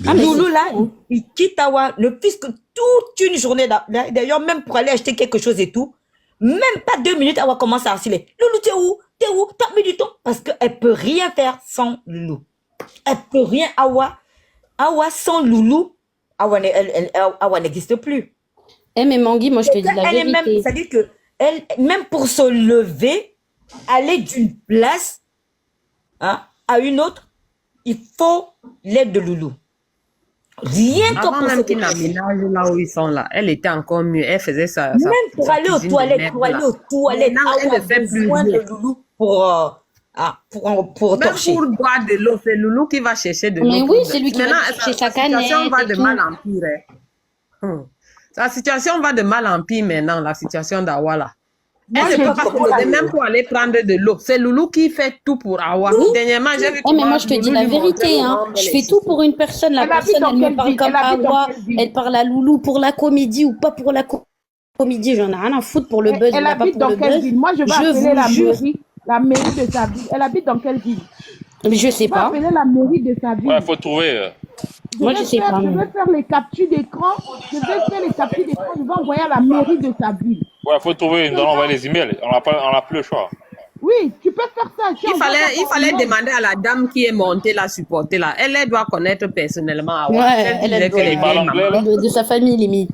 Ah, mais Loulou, c'est là, fou, hein. il quitte Awa, ne puisse que toute une journée. D'ailleurs, même pour aller acheter quelque chose et tout, même pas 2 minutes, Awa commence à harceler. Loulou, t'es où? T'es où? T'as mis du temps. Parce qu'elle peut rien faire sans Loulou. Elle peut rien. Awa sans Loulou, Awa n'existe plus. Eh, mais Mangui, moi, je te dis la Elle est même, vérité. c'est-à-dire que elle, même pour se lever, aller d'une place, hein, à une autre, il faut l'aide de Loulou. Rien que Avant pour se même qu'ils déplacer. n'aménagent là où ils sont là, elle était encore mieux. Elle faisait Même pour sa aller aux cuisine de toilettes, merde là. Maintenant, elle Awa ne a fait plus besoin de rien. Loulou pour Même torcher. pour boire de l'eau, c'est Loulou qui va chercher de Mais l'eau oui, pour. c'est lui qui va Maintenant, chercher sa sa situation canette va et de tout. mal en pire. Sa situation va de mal en pire maintenant, la situation d'Awa là. Moi, Elle ne je peut dis pas se lever même pour aller prendre de l'eau. C'est Loulou qui fait tout pour Awa. Oui. Dernièrement, j'ai vu Eh, mais comment moi, je te dis Loulou la lui montrait vérité, hein. comment Je elle fais tout pour une personne. La elle habite personne, dans elle me quelle parle ville? comme Elle habite dans Awa. quelle ville? Elle parle à Loulou pour la comédie ou pas pour la comédie. J'en ai rien à foutre pour le buzz Elle ou pas habite pour dans le quelle buzz. ville? Moi, je vais Je appeler vous jure. la mairie de sa ville. Elle habite dans quelle ville? Mais je sais Je vais pas. appeler la mairie de sa Ouais, ville. faut trouver. Moi, je sais pas. Je vais faire les captures d'écran. Je vais faire les captures d'écran. Je vais envoyer à la mairie de sa ville. Ouais, faut trouver. Nous allons envoyer les emails. On n'a plus le choix. Oui, tu peux faire ça. Tu Il envoies ça fallait par mail. demander à la dame qui est montée la supporter là. Elle doit connaître personnellement Awa. Ouais, Celle qui elle disait doit. que les Il parle vieilles anglais, mamans. là? De sa famille, limite.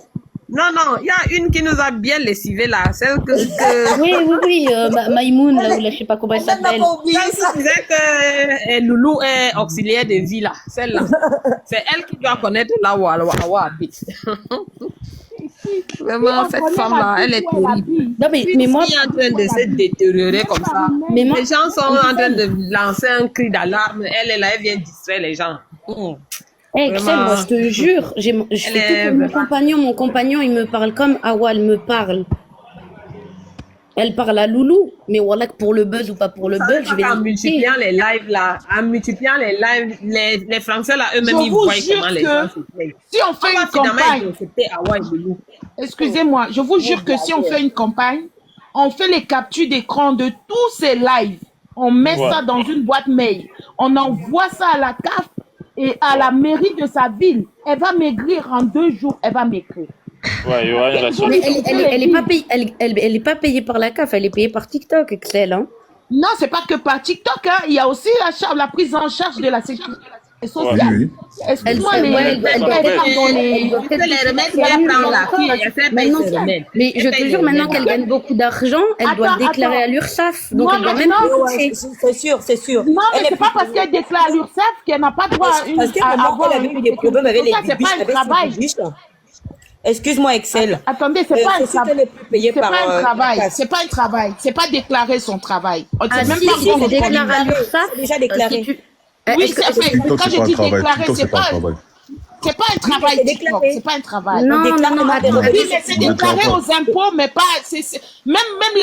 Non, non, il y a une qui nous a bien lessivé là. Celle que Oui. Maïmoun, là, ou là, je sais pas comment elle Elle n'a s'appelle. pas oublié celle ça. qui disait que Loulou est auxiliaire de vie là. Celle-là. C'est elle qui doit connaître là où Awa habite. Vraiment, On cette connaît femme-là, la elle ville est où elle terrible. habite. Non, mais moi, Qui est en train de se détériorer comme ça. mais moi, Les gens sont en train de lancer un cri d'alarme. Elle est là, elle vient distraire les gens. Excel, moi, je te jure, je Elle fais est tout pour mon vraiment- compagnon. Mon compagnon, il me parle comme Awa, elle me parle. Elle parle à Loulou, mais voilà que pour le buzz ou pas pour le Vous savez buzz, je pas vais qu'en l'écouter. multipliant les lives là, les Français là, eux-mêmes, Je ils vous voient jure comment les que gens se plaignent. si on fait On va une finalement campagne, accepter Awa et Loulou. excusez-moi, je vous jure que si on fait une campagne, on fait les captures d'écran de tous ces lives. On met Ouais. ça dans une boîte mail. On envoie ça à la CAF et à la mairie de sa ville. Elle va maigrir en 2 jours. Elle va maigrir. Ouais, il y aura une réaction. Mais elle est pas payée, elle est pas payée par la CAF, elle est payée par TikTok, Excel, hein. Non, c'est pas que par TikTok. Hein. Il y a aussi la prise en charge de la sécurité sociale. Oui. Excuse-moi, Elle- les ouais, elle doit femmes peut-être- dans Elle les... doit Elle peut-être fait les remèdes, payer elle prend la encore. fille, elle fait payer Maintenant, ses remèdes. mais Elle je te paye jure, les maintenant remèdes. qu'elle gagne beaucoup d'argent, elle doit Attends, déclarer attends. à l'URSSAF. Donc Non, elle doit mais même non. plus Ouais, toucher. c'est sûr, c'est sûr. Non, mais Elle c'est est pas parce qu'elle déclare à l'URSSAF qu'elle n'a pas droit à une... Parce qu'à un à moment, avoir elle avait une eu des problèmes avec les sécurité sociale. bibiches, C'est pas un avec travail. ses bibiches, là. Excuse-moi, Excel. Attendez, c'est pas un C'est sûr qu'elle travail. est plus payée C'est par pas un la travail. CAF. C'est pas un travail. C'est pas déclarer son travail. On Ah sait même si, pas si, comment c'est on déclaré à l'URSSAF. C'est déjà déclaré. si tu- Oui, Est-ce que- c'est fait. TikTok, Quand c'est je pas un dis travail. déclarer, TikTok, c'est c'est pas un pas travail. un travail c'est TikTok. déclaré. C'est pas un travail. Non, On déclare non, vraiment des attends. revenus. Oui, mais c'est Non, déclaré attends. aux impôts, mais pas. Même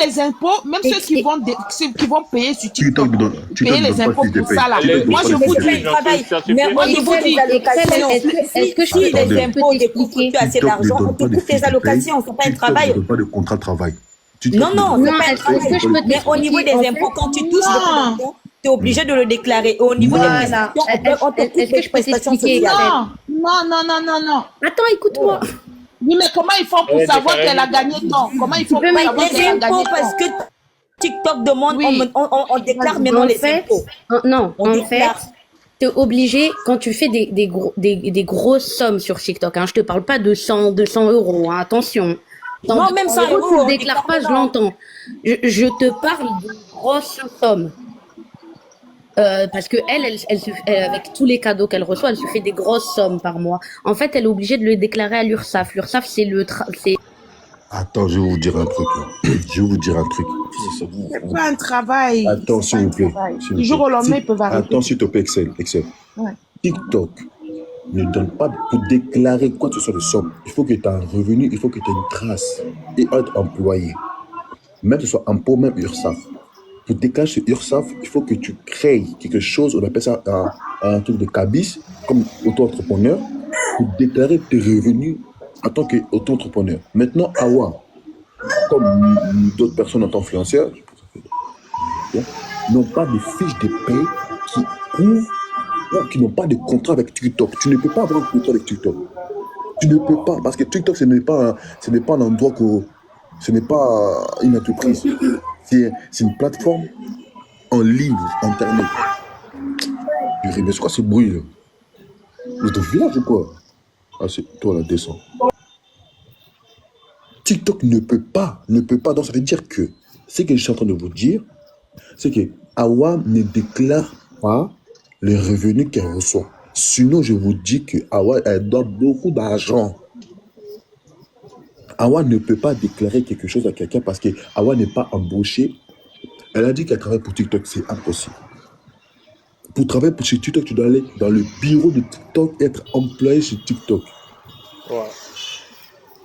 les impôts, même ceux qui vont, ceux qui vont payer sur TikTok, TikTok ne donne- TikTok payer ne les donne pas impôts si t'es pour payé. ça là. TikTok ne Moi, donne je pas vous si t'es C'est dis. pas un travail. certifié. Mais au Excel, niveau des allocations, est-ce que je si peux- les Attendez. impôts je peux découpent t'expliquer plus assez TikTok ne d'argent, on donne te pas de coupe fiche tes de paye. allocations, c'est pas un TikTok ne travail. donne pas de contrat de travail. TikTok Non, ne non, donne c'est Non, pas un est-ce travail. que je peux Mais au niveau t'expliquer, des en impôts, fait quand tu touches beaucoup Non. d'argent, tu es obligé de le déclarer. Au niveau des Voilà. prestations, on te Est-ce coupe que les je peux prestations t'expliquer, sociales. Excel? Non. Attends, écoute-moi. Oui, mais comment ils font pour Ouais, savoir déclaré. qu'elle a gagné tant? Comment ils font pour peux savoir Les qu'elle a gagné impôts, parce tant? que TikTok demande, Oui. on déclare maintenant En les fait, impôts. non, On en déclare. fait, t'es obligé, quand tu fais des grosses sommes sur TikTok, hein, je te parle pas de 200 euros, hein, attention. Dans Non, 200 même 100 euros, euros, tu on le déclares déclare pas, je maintenant. l'entends. Je te parle de grosses sommes. Parce que avec tous les cadeaux qu'elle reçoit, elle se fait des grosses sommes par mois. En fait, elle est obligée de le déclarer à l'URSSAF. L'URSSAF, c'est Attends, je vais vous dire un truc. Là. Je vais vous dire un truc. C'est pas un travail. Attends, C'est s'il pas vous un plaît. travail. s'il vous Du jour plaît. au lendemain, ils peuvent arrêter. Attends, s'il te plaît, Excel. Ouais. TikTok ne donne pas pour déclarer quoi que ce soit de somme. Il faut que tu aies un revenu, il faut que tu aies une trace et être employé. Même que ce soit impôt, même URSSAF. Pour déclarer sur URSSAF, il faut que tu crées quelque chose, on appelle ça un truc de cabis, comme auto-entrepreneur, pour déclarer tes revenus en tant qu'auto-entrepreneur. Maintenant, Awa, comme d'autres personnes en tant qu'influenceurs, n'ont pas de fiche de paie qui couvrent ou qui n'ont pas de contrat avec TikTok. Tu ne peux pas avoir un contrat avec TikTok. Tu ne peux pas, parce que TikTok, ce n'est pas un endroit ce n'est pas une entreprise. C'est une plateforme en ligne, Internet. Purée, mais c'est quoi ce bruit là? Vous êtes au village ou quoi? Ah, c'est toi là, descends. TikTok ne peut pas. Donc ça veut dire que ce que je suis en train de vous dire, c'est que Awa ne déclare pas les revenus qu'elle reçoit. Sinon, je vous dis que Awa, elle doit beaucoup d'argent. Awa ne peut pas déclarer quelque chose à quelqu'un parce que Awa n'est pas embauchée. Elle a dit qu'elle travaille pour TikTok, c'est impossible. Pour travailler chez TikTok, tu dois aller dans le bureau de TikTok, être employé chez TikTok. Ouais.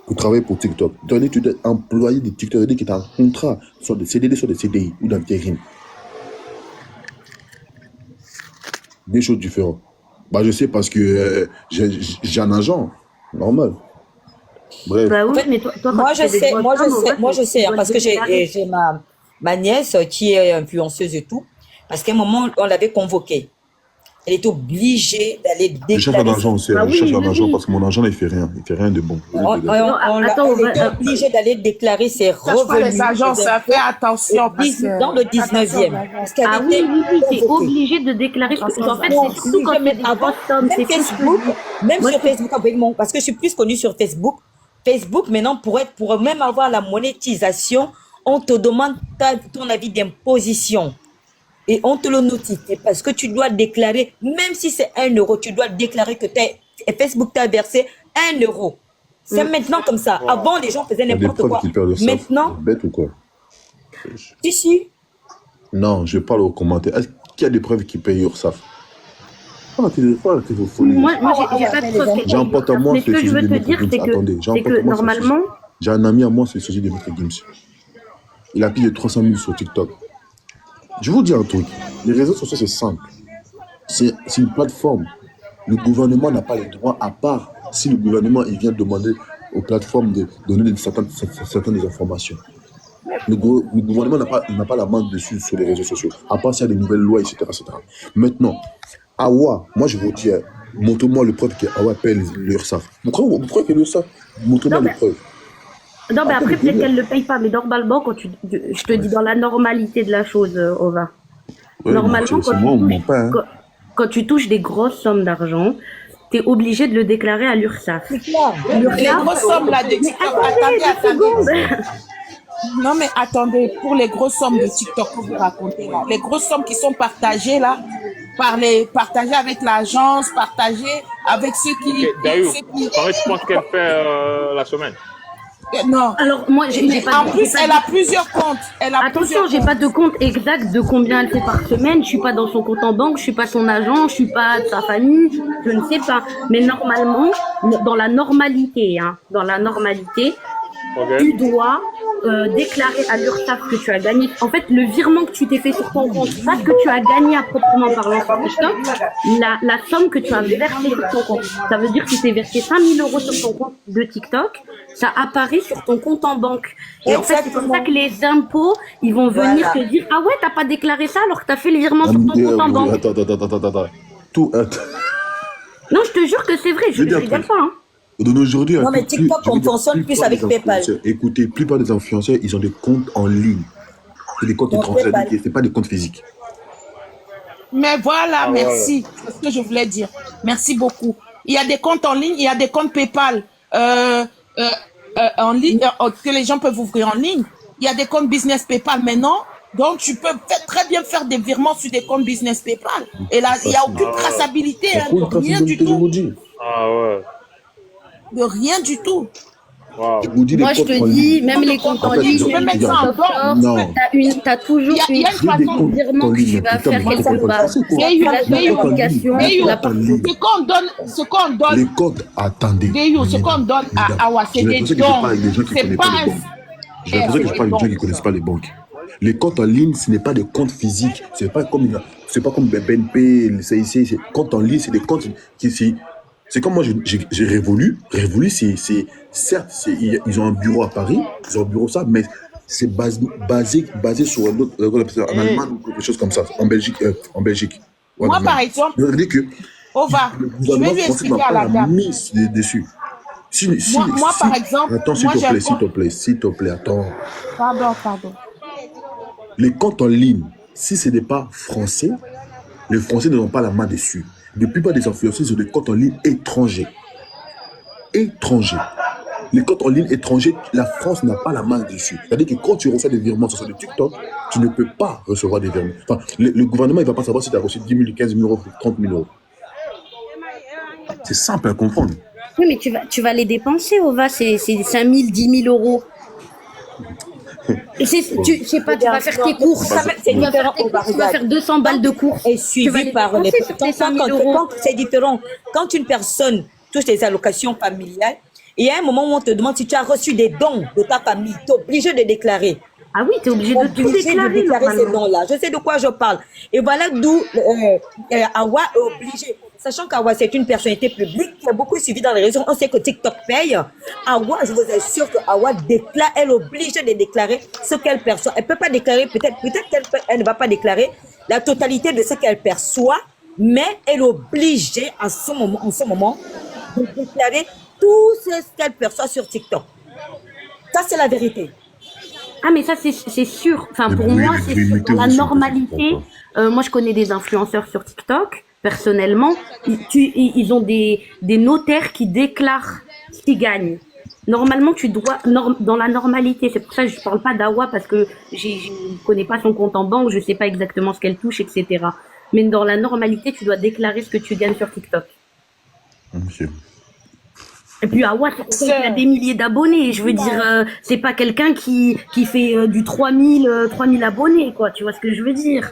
Pour travailler pour TikTok. Tu dois être employé de TikTok, c'est-à-dire que tu as un contrat, soit de CDD, soit de CDI ou d'intérim. Des choses différentes. Bah, je sais parce que j'ai un agent, normal. Bref. Bah oui, En fait, mais toi quand moi, tu je fais des sais, grosses moi, je sommes, en sais, vrai, moi, je tu sais, hein, dois parce le que déclarer. j'ai ma nièce qui est influenceuse et tout. Parce qu'à un moment, on l'avait convoquée. Elle est obligée d'aller Je cherche déclarer l'argent aussi, Bah je cherche oui, oui, l'argent oui. parce que mon argent, là, il fait rien. Il fait rien de bon. On, Non, attends, elle était obligée d'aller déclarer ses Sache pas les revenus. agences, ses ça fait attention impôts, parce que. dans le Faites attention aux 19e. agences. Parce qu'elle Ah oui, était oui, oui, t'es convoquée. obligé de déclarer. Attention En aux fait, agences. c'est surtout quand Obligée, c'est même des avant, grosses sommes, même c'est plus que Facebook, même moi, sur Facebook, parce que je suis plus connue sur Facebook. Facebook, maintenant, pour même avoir la monétisation, on te demande ton avis d'imposition. Et on te le notifie parce que tu dois déclarer, même si c'est 1 euro, tu dois déclarer que Facebook t'a versé 1 euro. C'est maintenant comme ça. Wow. Avant, les gens faisaient Il y a des n'importe preuves quoi. qui perdent ça. Maintenant, Bête ou quoi? si. Non, je parle aux commentaires. Est-ce qu'il y a des preuves qui payent URSAF? Ah, tu vos folies. moi j'ai pas de preuve. J'emporte à moi Mais ce ce que je sujet veux de te Maître dire, Gims. c'est Attendez, que j'emporte à moi ce sujet. normalement, J'ai un ami à moi, c'est le sujet de Maître Gims. Il a plus de 300 000 sur TikTok. Je vous dis un truc. Les réseaux sociaux, c'est simple. C'est une plateforme. Le gouvernement n'a pas les droits, à part si le gouvernement il vient demander aux plateformes de donner certaines informations. Le gouvernement n'a pas la main dessus sur les réseaux sociaux, à part s'il y a des nouvelles lois, etc. Maintenant, Awa, moi je vous dis, montre-moi le preuve qu'Awa paye l'URSSAF. Pourquoi que l'URSSAF? Montre-moi Non, les preuves. non, mais Après, après, le peut-être délire. qu'elle ne le paye pas, mais normalement, je te dis dans la normalité de la chose, Ova. Ouais, Normalement, c'est moi ou mon père. Hein. quand tu touches des grosses sommes d'argent, tu es obligé de le déclarer à l'URSSAF. C'est clair. Les grosses sommes là de Mais TikTok, attendez, attendez. 2 secondes. Non mais attendez, pour les grosses sommes de TikTok que vous racontez là, les grosses sommes qui sont partagées là, partagées avec l'agence, partagées avec ceux qui... Ok, D'ailleurs, ceux qui- combien tu penses qu'elle fait la semaine? Non. Alors, moi, j'ai Mais pas en de- plus, j'ai pas elle de- a plusieurs comptes. Elle a Attention, plusieurs j'ai comptes. pas de compte exact de combien elle fait par semaine. Je suis pas dans son compte en banque, je suis pas son agent, je suis pas de sa famille, je ne sais pas. Mais normalement, dans la normalité, Ok. tu dois déclarer à l'URSSAF que tu as gagné. En fait, le virement que tu t'es fait sur ton compte, pas ce que tu as gagné à proprement parlant sur TikTok, la somme que tu as versée sur ton compte. Ça veut dire que tu t'es versé 5 000 € sur ton compte de TikTok, ça apparaît sur ton compte en banque. Et en fait, c'est comme ça que les impôts, ils vont venir Voilà. te dire, ah ouais, t'as pas déclaré ça alors que t'as fait le virement sur ton compte en banque. Attends. Tout, Non, je te jure que c'est vrai, Je veux dire rigole que- pas. Hein. Aujourd'hui, Non, mais TikTok, on fonctionne plus avec PayPal. Écoutez, la plupart des influenceurs, ils ont des comptes en ligne. C'est des comptes Donc, étrangers, PayPal. c'est pas des comptes physiques. Mais voilà, Ah, merci. C'est ce que je voulais dire. Merci beaucoup. Il y a des comptes en ligne, il y a des comptes PayPal en ligne, que les gens peuvent ouvrir en ligne. Il y a des comptes business PayPal maintenant. Donc, tu peux très bien faire des virements sur des comptes business PayPal. Et là, il n'y a aucune traçabilité, hein, de rien du tout. Ah ouais. De rien du tout. Wow. Moi, je te dis, même les comptes en ligne, Tu peux même mettre les ça en comptes banque. offshore, t'as toujours Il y a une une façon de virement que tu vas faire quelque part. Gayu, La notification, Gayu, la partie. ce qu'on donne, Les comptes, attendez. Gayu, ce qu'on donne à Awa, c'est J'ai des l'impression que je parle dons. avec des gens qui C'est connaissent pas pas les banques. J'ai l'impression que je parle avec des gens qui ne connaissent pas les banques. Les comptes en ligne, ce n'est pas des comptes physiques. C'est pas comme BNP, le CIC. C'est comptes en ligne, c'est des comptes qui c'est comme moi, j'ai Révolu. Révolu, certes, ils ont un bureau à Paris, ils ont un bureau ça, mais c'est basé sur un autre, en Allemagne ou quelque chose comme ça, en Belgique. Moi, Voilà, par même. exemple, Je dis que Ova, le je vais gouvernement lui français n'a expliquer à pas la la dame. mise dessus. Moi, par exemple, Attends, moi, j'ai un s'il te compte. plaît, s'il te plaît, attends. Pardon. Les comptes en ligne, si ce n'est pas français, les Français n'ont pas la main dessus. La plupart des influenceurs ont des comptes en ligne étrangers. Les comptes en ligne étrangers, la France n'a pas la main dessus. C'est-à-dire que quand tu reçois des virements sur le TikTok, tu ne peux pas recevoir des virements. Enfin, le gouvernement, il ne va pas savoir si tu as reçu 10 000, 15 000 euros, 30 000 euros. C'est simple à comprendre. Oui, mais tu vas les dépenser, Ova, c'est 5 000, 10 000 euros. Et je sais pas, tu vas faire tes courses, C'est tu vas faire différent. tes On va courses, tu vas faire regarder. 200 balles de courses. Est Tu vas suivi les par les... dépenser sur tes 5 000 euros. Quand c'est différent, quand une personne touche les allocations familiales, il y a un moment où on te demande si tu as reçu des dons de ta famille, tu es obligé de déclarer. Ah oui, tu es obligé de tout déclarer, ces normalement. dons-là. Je sais de quoi je parle. Et voilà d'où Awa est obligé. Sachant qu'Awa, c'est une personnalité publique qui est beaucoup suivie dans les réseaux. On sait que TikTok paye. Awa, je vous assure que Awa déclare, elle est obligée de déclarer ce qu'elle perçoit. Elle ne peut pas déclarer, peut-être qu'elle ne va pas déclarer la totalité de ce qu'elle perçoit, mais elle est obligée en ce moment de déclarer tout ce qu'elle perçoit sur TikTok. Ça, c'est la vérité. Ah, mais ça, c'est sûr. Enfin, Et pour oui, moi, les c'est grilles sûr. météo Dans la sur normalité, TikTok, moi, je connais des influenceurs sur TikTok, personnellement. Ils ont des notaires qui déclarent ce qu'ils gagnent. Normalement, tu dois, dans la normalité, c'est pour ça que je parle pas d'Awa parce que je ne connais pas son compte en banque, je sais pas exactement ce qu'elle touche, etc. Mais dans la normalité, tu dois déclarer ce que tu gagnes sur TikTok. Ok. Et puis Awa, c'est quelqu'un qui a des milliers d'abonnés. Je veux dire, c'est pas quelqu'un qui fait du 3000 abonnés, quoi. Tu vois ce que je veux dire?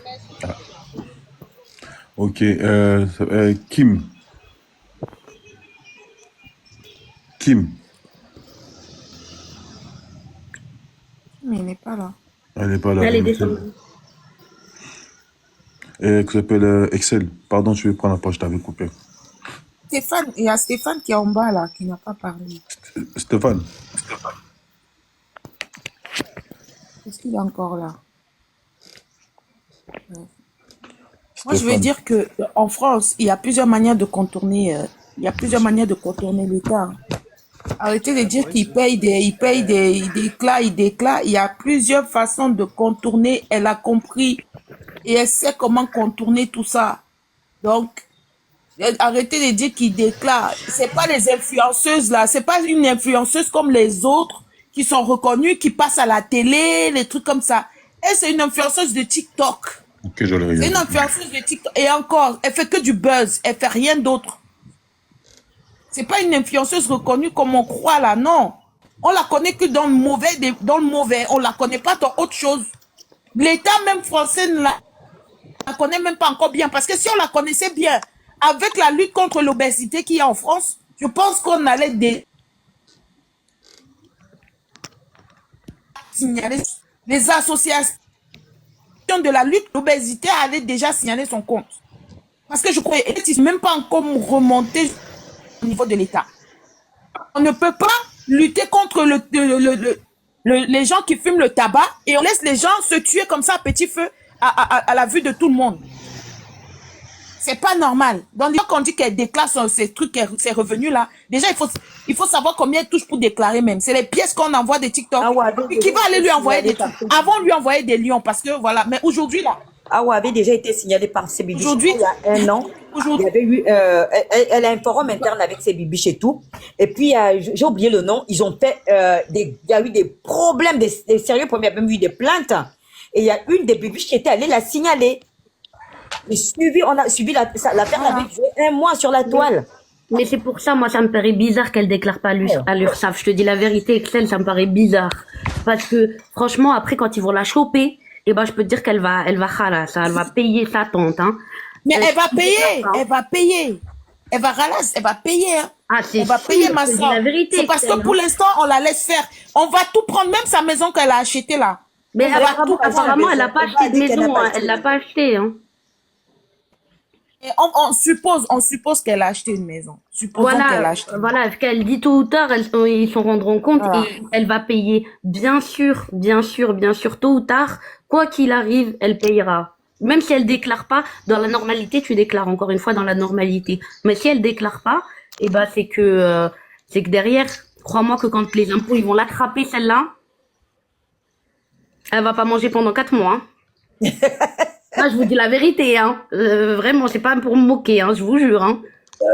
Ok. Kim. Mais il n'est pas là. Elle n'est pas là. Elle est descendue. Et qui s'appelle Excel. Pardon, je vais prendre la page, je t'avais coupé. Stéphane, il y a Stéphane qui est en bas là, qui n'a pas parlé. Stéphane. Est-ce qu'il est encore là? Moi, je veux dire que en France, il y a plusieurs manières de contourner. Il y a plusieurs manières de contourner l'État. Arrêtez de dire qu'il paye il déclare. Il y a plusieurs façons de contourner. Elle a compris et elle sait comment contourner tout ça. Donc, arrêtez de dire qu'il déclare. C'est pas les influenceuses là. C'est pas une influenceuse comme les autres qui sont reconnues, qui passent à la télé, les trucs comme ça. Elle, c'est une influenceuse de TikTok. Ok, je l'ai C'est regardé. une influenceuse de TikTok. Et encore, elle fait que du buzz. Elle fait rien d'autre. C'est pas une influenceuse reconnue comme on croit là, non. On la connaît que dans le mauvais. On la connaît pas dans autre chose. L'État même français ne la connaît même pas encore bien. Parce que si on la connaissait bien, avec la lutte contre l'obésité qu'il y a en France, je pense qu'on allait signaler les associations de la lutte contre l'obésité allaient déjà signaler son compte. Parce que je croyais qu'elle n'est même pas encore remontée au niveau de l'État. On ne peut pas lutter contre les gens qui fument le tabac et on laisse les gens se tuer comme ça à petit feu à la vue de tout le monde. C'est pas normal. Donc, quand on dit qu'elle déclare ces trucs, ses revenus là, déjà, il faut savoir combien elle touche pour déclarer même. C'est les pièces qu'on envoie de TikTok. Qui va aller lui envoyer des trucs. Avant, lui envoyer des lions parce que voilà. Mais aujourd'hui là. Awa avait déjà été signalée par ses bibiches Aujourd'hui, il y a un an. Il y avait eu, elle a un forum interne avec ses bibiches et tout. Et puis, j'ai oublié le nom. Ils ont fait, il y a eu des problèmes, des sérieux problèmes. Il y a même eu des plaintes. Et il y a une des bibiches qui était allée la signaler. Et on a suivi l'affaire avait duré 1 mois sur la toile. Mais c'est pour ça, moi, ça me paraît bizarre qu'elle déclare pas à l'URSSAF. Je te dis la vérité, Excel, ça me paraît bizarre. Parce que, franchement, après, quand ils vont la choper, eh ben, je peux te dire qu'elle va râler, ça, elle va payer sa tante, hein. Mais elle va payer. Elle va ralasse, elle va payer, hein. Ah, c'est elle va sûr, payer ma je te dis soeur. la vérité, C'est parce que Excel, pour l'instant, on la laisse faire. On va tout prendre, même sa maison qu'elle a achetée là. Mais On va tout prendre. apparemment, elle n'a pas acheté de maison, hein. Elle l'a pas acheté, hein. Et on suppose qu'elle a acheté une maison. Supposons qu'elle a acheté. Voilà, qu'elle dit tôt ou tard, ils s'en rendront compte et elle va payer. Bien sûr, tôt ou tard, quoi qu'il arrive, elle payera. même si elle déclare pas, dans la normalité, tu déclares encore une fois dans la normalité. Mais si elle déclare pas, eh ben c'est que derrière, crois-moi que quand les impôts ils vont l'attraper celle-là, elle va pas manger pendant 4 mois. Hein. Là, je vous dis la vérité, hein. Vraiment, c'est pas pour me moquer, hein, je vous jure, hein.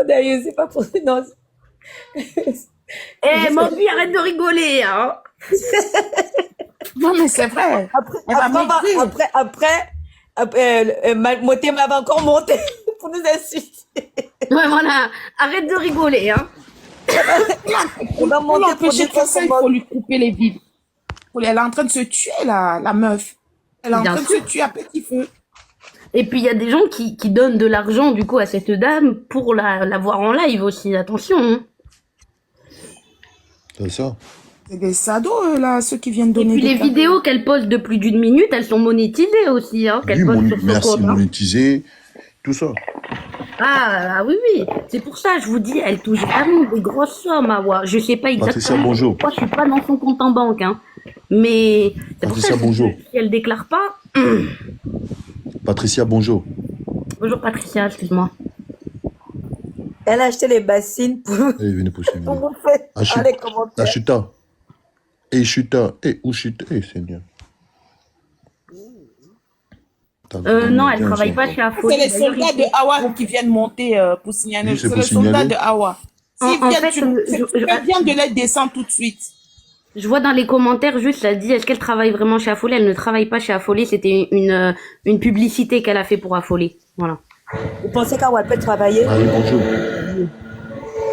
D'ailleurs, c'est pas pour... Non. Eh, mon vie, arrête de rigoler, hein. Non, mais c'est vrai. Elle va maigrir. Après, Moté m'avait encore monté pour nous insulter. Ouais, voilà. Arrête de rigoler, hein. On va Pour monter pour l'empêcher dire de faire ça, il faut lui couper les vivres. Elle est en train de se tuer, la meuf. Elle est en Bien train de sûr. se tuer à petit feu. Et puis, il y a des gens qui donnent de l'argent, du coup, à cette dame pour la voir en live aussi. Attention, hein. C'est ça. C'est des sados, là, ceux qui viennent donner Et puis, des les cadeaux. vidéos qu'elle poste de plus d'1 minute, elles sont monétisées aussi, hein. Qu'elle Oui, poste sur son merci, compte, hein. monétiser, tout ça. Ah oui, oui. C'est pour ça, je vous dis, elle touche vraiment des grosses sommes, Awa. Je sais pas Patricia, exactement. bonjour. Moi, je suis pas dans son compte en banque, hein. Mais c'est pour ça Patricia, que bonjour. si elle déclare pas. Patricia, bonjour. Bonjour Patricia, excuse-moi. Elle a acheté les bassines pour Allez, venez pousser. pour vous faire Achut- les commentaires. Achuta. Et chuta. Et où chuta. Eh, Seigneur. Non, elle travaille pas chez Afoli. C'est les D'ailleurs, soldats de Hawa qui viennent monter pour signaler. Oui, c'est C'est pour les soldats signaler. de Hawa. En S'ils viennent, fait, tu fais bien de les descendre tout de suite. je vois dans les commentaires juste, ça dit, est-ce qu'elle travaille vraiment chez Affolé? Elle ne travaille pas chez Affolé, c'était une publicité qu'elle a fait pour Affolé. Voilà. Vous pensez qu'Awa peut travailler? Marie, bonjour.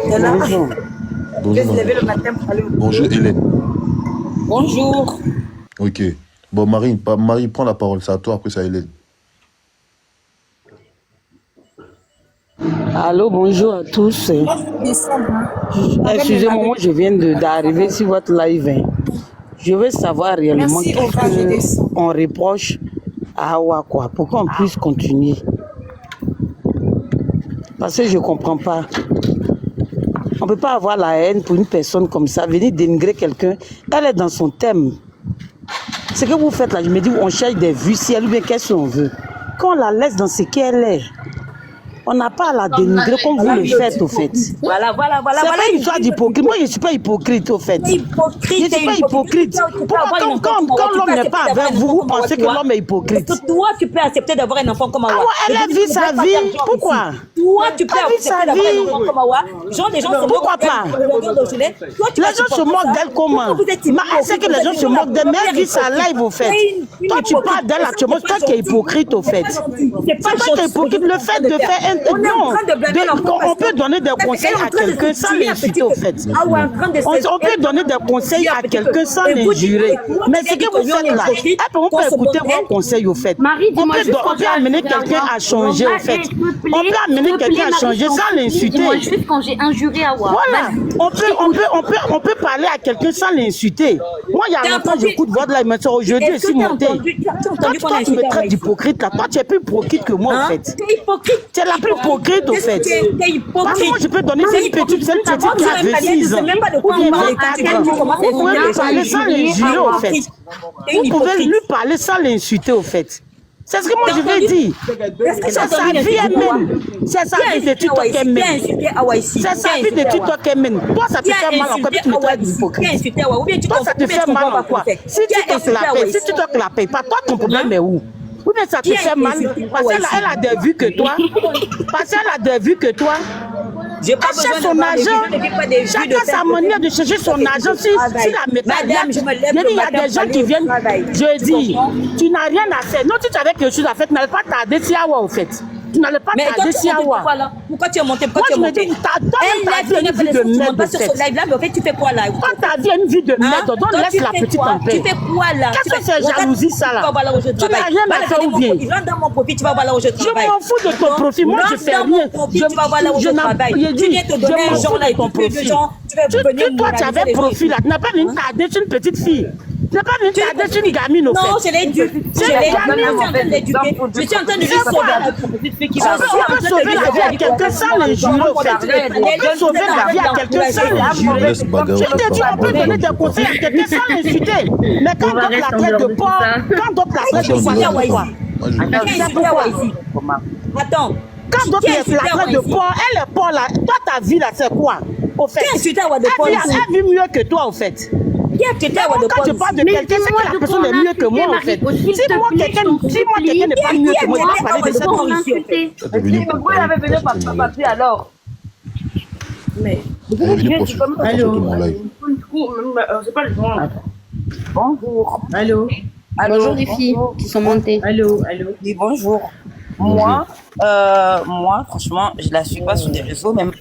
Elle est là. Bonjour. Je vais se Bonjour. lever le matin pour aller au Bonjour, Hélène. Bonjour. Ok. Bon, Marie, prends la parole. C'est à toi, après c'est à Hélène. Allô, bonjour à tous. Descendre, hein. Excusez-moi, moi je viens d'arriver sur votre live. Hein. Je veux savoir réellement Merci, qu'est-ce Oka, je descends. qu'on reproche à Hawa, quoi, pour qu'on puisse continuer. Parce que je ne comprends pas. On ne peut pas avoir la haine pour une personne comme ça, venir dénigrer quelqu'un. Elle est dans son thème. Ce que vous faites là, je me dis, on cherche des vues si elle ou bien qu'est-ce qu'on veut. Quand on la laisse dans ce qu'elle est, on n'a pas à la dénigrer comme vous le faites, au fait. Voilà. C'est pas une histoire d'hypocrite. Moi, je ne suis pas hypocrite, au fait. Je ne suis pas hypocrite. Pourquoi, quand l'homme n'est pas avec vous, vous pensez que l'homme est hypocrite? Est-ce que toi, tu peux accepter d'avoir un enfant comme Awa? Ah ouais, elle a vu sa vie. Pourquoi? Toi, tu peux Elle a vu accepter sa d'avoir un vie. enfant comme Awa? Genre, les gens se moquent Pourquoi pas? Les gens se moquent d'elle comment? Mais elle sait que les gens se moquent d'elle, mais elle vit sa live, au fait. Toi, tu parles d'elle actuellement, toi qui es hypocrite, au fait. C'est pas toi qui es hypocrite. Le fait de faire un... Non, on peut donner des conseils à quelqu'un sans l'insulter, au fait. On peut donner des conseils à quelqu'un sans l'injurer. Mais ce que vous faites là, on peut écouter vos conseils, au fait. Marie, On dis-moi juste quand peut j'ai amener injuré quelqu'un Awa. à changer, au fait. S'il te plaît, On peut amener s'il te quelqu'un plaît, à changer Marie, sans l'insulter. dis-moi juste quand j'ai injuré Awa. Voilà, on peut parler à quelqu'un sans l'insulter. Moi, il y a longtemps, j'écoute votre live, mais aujourd'hui, je suis monté. Toi, tu me traites d'hypocrite, là. Toi, tu es plus hypocrite que moi, en fait. T'es hypocrite. Tu es la plus hypocrite, au fait. T'es Parce que moi, je peux donner cette petite qui a 26 ans. même pas de quoi Ou bien on parle. 24 ans. Vous pouvez lui parler sans l'injurer, au fait. Vous pouvez lui parler sans l'insulter, au fait. C'est ce que moi je vais dire. C'est sa vie elle-même. C'est sa vie de TikTok elle-même. C'est sa vie de TikTok elle-même. Toi, ça te fait mal en quoi? Tu me traites d'hypocrite. Toi, ça te fait mal en quoi? Si TikTok la paye, si TikTok la paye pas, toi, ton problème est où? Ou bien ça te fait mal parce qu'elle a des vues que toi. Parce qu'elle a des vues que toi. J'ai pas Elle cherche besoin son d'avoir des argent. vues, ne dis pas des vues Chacun de sa manière de chercher son argent. Si la méthode, Madame, je me lève il y le a matin des gens pour qui aller au viennent. travail. Je dis, Tu comprends? tu n'as rien à faire. Non, si tu avais quelque chose à faire, tu n'allais pas tarder si Awa, au fait. Tu n'allais pas Mais toi, tarder tu si es monté Awa. pourquoi là? Pourquoi tu es monté? Moi, je me dis, toi, Elle ta vie lève, est une vie de tu montes merde, pas au sur ce fait. live là, mais en fait, tu fais quoi là? Toi, ta vie est une vie de merde. Donc, Toi, laisse tu la fais petite quoi? en paix. Tu fais quoi là? Qu'est-ce que c'est jalousie, ça, là? Tu vas voir là où je Tu n'as travaille. rien à faire ou bien? Rentre dans mon profit, tu vas voir là où je Je travaille. m'en fous de ton profit. Moi, je fais Rentre dans rien. mon profit, tu vas voir là où je travaille. j'ai Tu dit, viens te je donner un m'en genre fous là de et ton tout de profit. gens. Tu vas venir Toi, tu avais profil là. Tu n'as pas venu tarder sur une petite fille. Tu n'as pas venu tarder sur une gamine, au fait. Non, je l'ai éduqué. Je suis en train de l'éduquer. Je suis en train de lui sauver la vie. On peut sauver la vie à quelqu'un sans l'injurer, au fait. On peut sauver la vie à quelqu'un sans l'injurer. Laisse bagarre, Je te dis, on peut donner des conseils à quelqu'un sans l'insulter. Mais quand d'autres la traite de porc, quand d'autres la traite de poisson, quoi. Moi, je... Qui a insulté Awa ici? Attends. Quand d'autres Qui a est insulté flagrant Awa de ici? porc, elle est porc là. Toi, ta vie là, c'est quoi? Au fait, Qui a insulté Awa de Paul ici? elle vit mieux que toi, au fait. Qui a insulté Awa de Quand Paul je ici? parle de Mais quelqu'un, c'est dis-moi que la de personne quoi est on a mieux que moi, en insulté, fait. Mariko, s'il Si te moi, plaît, quelqu'un je t'en supplie. n'est pas mieux que moi, je vais parler de Qui a ça. On insulté a ici, en fait? insulté. Ça, t'es venu pour Pourquoi elle avait venu prostituer mon live. papier alors? Mais Elle est venue prostituer mon live. C'est pas le bon. Bonjour. Allô. Bonjour les filles qui sont montées. Allô. Oui, bonjour. Moi, franchement, je la suis pas sur les réseaux. Même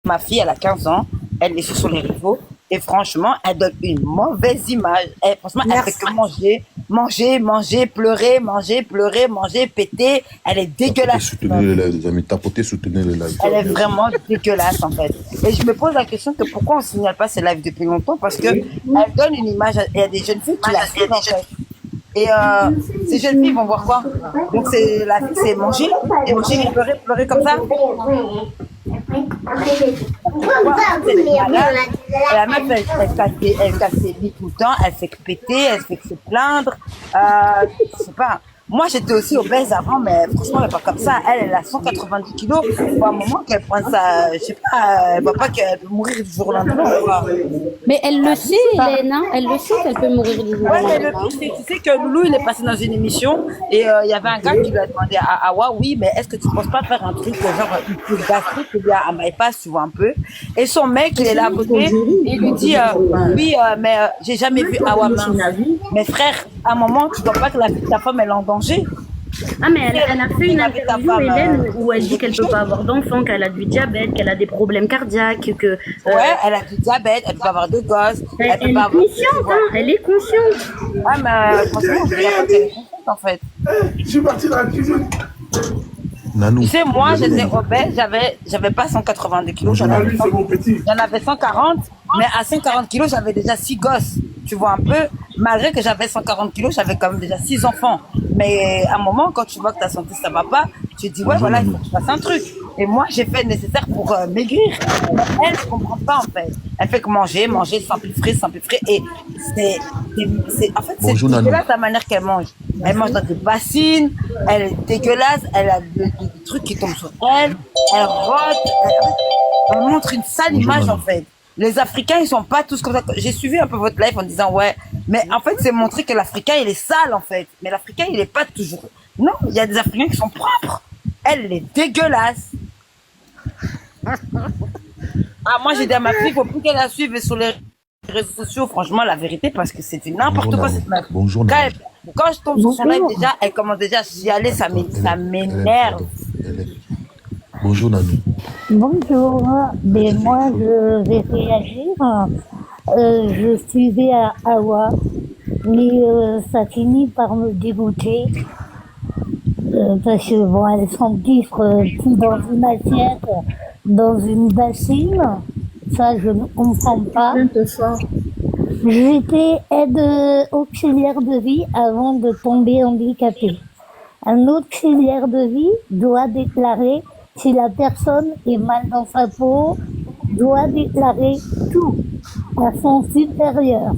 ma fille, elle a 15 ans. Elle est sur les réseaux. Et franchement, elle donne une mauvaise image. Franchement, elle fait que manger, pleurer, péter. Elle est dégueulasse. Soutenez les lives, les amis. Tapotez, soutenez les lives. Elle est vraiment dégueulasse, en fait. Et je me pose la question que pourquoi on signale pas ces lives depuis longtemps? Parce que elle donne une image, il y a des jeunes filles qui la suivent, en fait. Et ces jeunes filles vont voir quoi? Donc la fille, c'est manger, et manger, pleurer comme ça. La meuf, elle casse ses lits tout le temps, elle fait que péter, elle fait que se plaindre. Je sais pas. Moi, j'étais aussi obèse avant, mais franchement, elle n'est pas comme ça. Elle a 190 kilos. Faut un moment qu'elle prenne ça, je sais pas, elle ne va pas qu'elle peut mourir du jour au lendemain. Mais elle le sait, Hélène, hein. Elle le sait qu'elle peut mourir du jour au Ouais, mais lendemain. le pire, c'est, tu sais que Loulou, il est passé dans une émission et il y avait un gars qui lui a demandé à Awa, oui, mais est-ce que tu ne penses pas faire un truc genre une prise gastrique ou bien un bypass, tu vois un peu. Et son mec, il est là à côté et il lui dit, oui, mais j'ai jamais vu Awa mince. Mais frère, à un moment, tu ne dois pas que ta femme, elle est en danger. Ah mais elle a fait une interview, Hélène, où elle dit qu'elle peut pas avoir d'enfant, qu'elle a du diabète, qu'elle a des problèmes cardiaques, que... Ouais, elle a du diabète, elle peut pas avoir de gosses. Elle peut est pas avoir... consciente, hein, elle est consciente. Ah, mais franchement, je dirais pas qu'elle est consciente, en fait. Je suis parti dans la cuisine. Nanou. Tu sais, moi, j'étais obèse, j'avais pas 182 kilos, j'en Ah, lui, c'est mon petit. avais 140, mais à 140 kilos, j'avais déjà 6 gosses. Tu vois un peu, malgré que j'avais 140 kilos, j'avais quand même déjà 6 enfants. Mais à un moment, quand tu vois que ta santé, ça va pas, tu te dis, ouais, voilà, il faut que je fasse un truc. Et moi, j'ai fait le nécessaire pour maigrir. Mais elle, je comprends pas, en fait. Elle fait que manger, sans plus frais. Et en fait, c'est Bonjour, Nanou. dégueulasse la manière qu'elle mange. Elle mange dans des bassines, elle est dégueulasse, elle a des trucs qui tombent sur elle, elle rote, elle montre une sale Bonjour, image, Nanou. en fait. Les Africains, ils sont pas tous comme ça. J'ai suivi un peu votre live en disant, ouais, mais en fait, c'est montrer que l'Africain, il est sale, en fait. Mais l'Africain, il est pas toujours... Non, il y a des Africains qui sont propres. Elle est dégueulasse. Moi, j'ai dit à ma fille, il faut plus qu'elle la suive sur les réseaux sociaux, franchement, la vérité, parce que c'est n'importe Bonjour, quoi, Nanou. cette meuf. Bonjour, Quand, Nanou. quand je tombe sur son live, déjà, elle commence déjà à chialer, ça m'énerve. Bonjour, Nanou. Bonjour, mais moi je vais réagir. Je suivais à Awa, mais ça finit par me dégoûter. Parce que bon, elles s'engouffrent plus dans une assiette, dans une bassine. Ça, je ne comprends pas. J'étais aide auxiliaire de vie avant de tomber handicapée. Un auxiliaire de vie doit déclarer si la personne est mal dans sa peau, doit déclarer tout à son supérieur.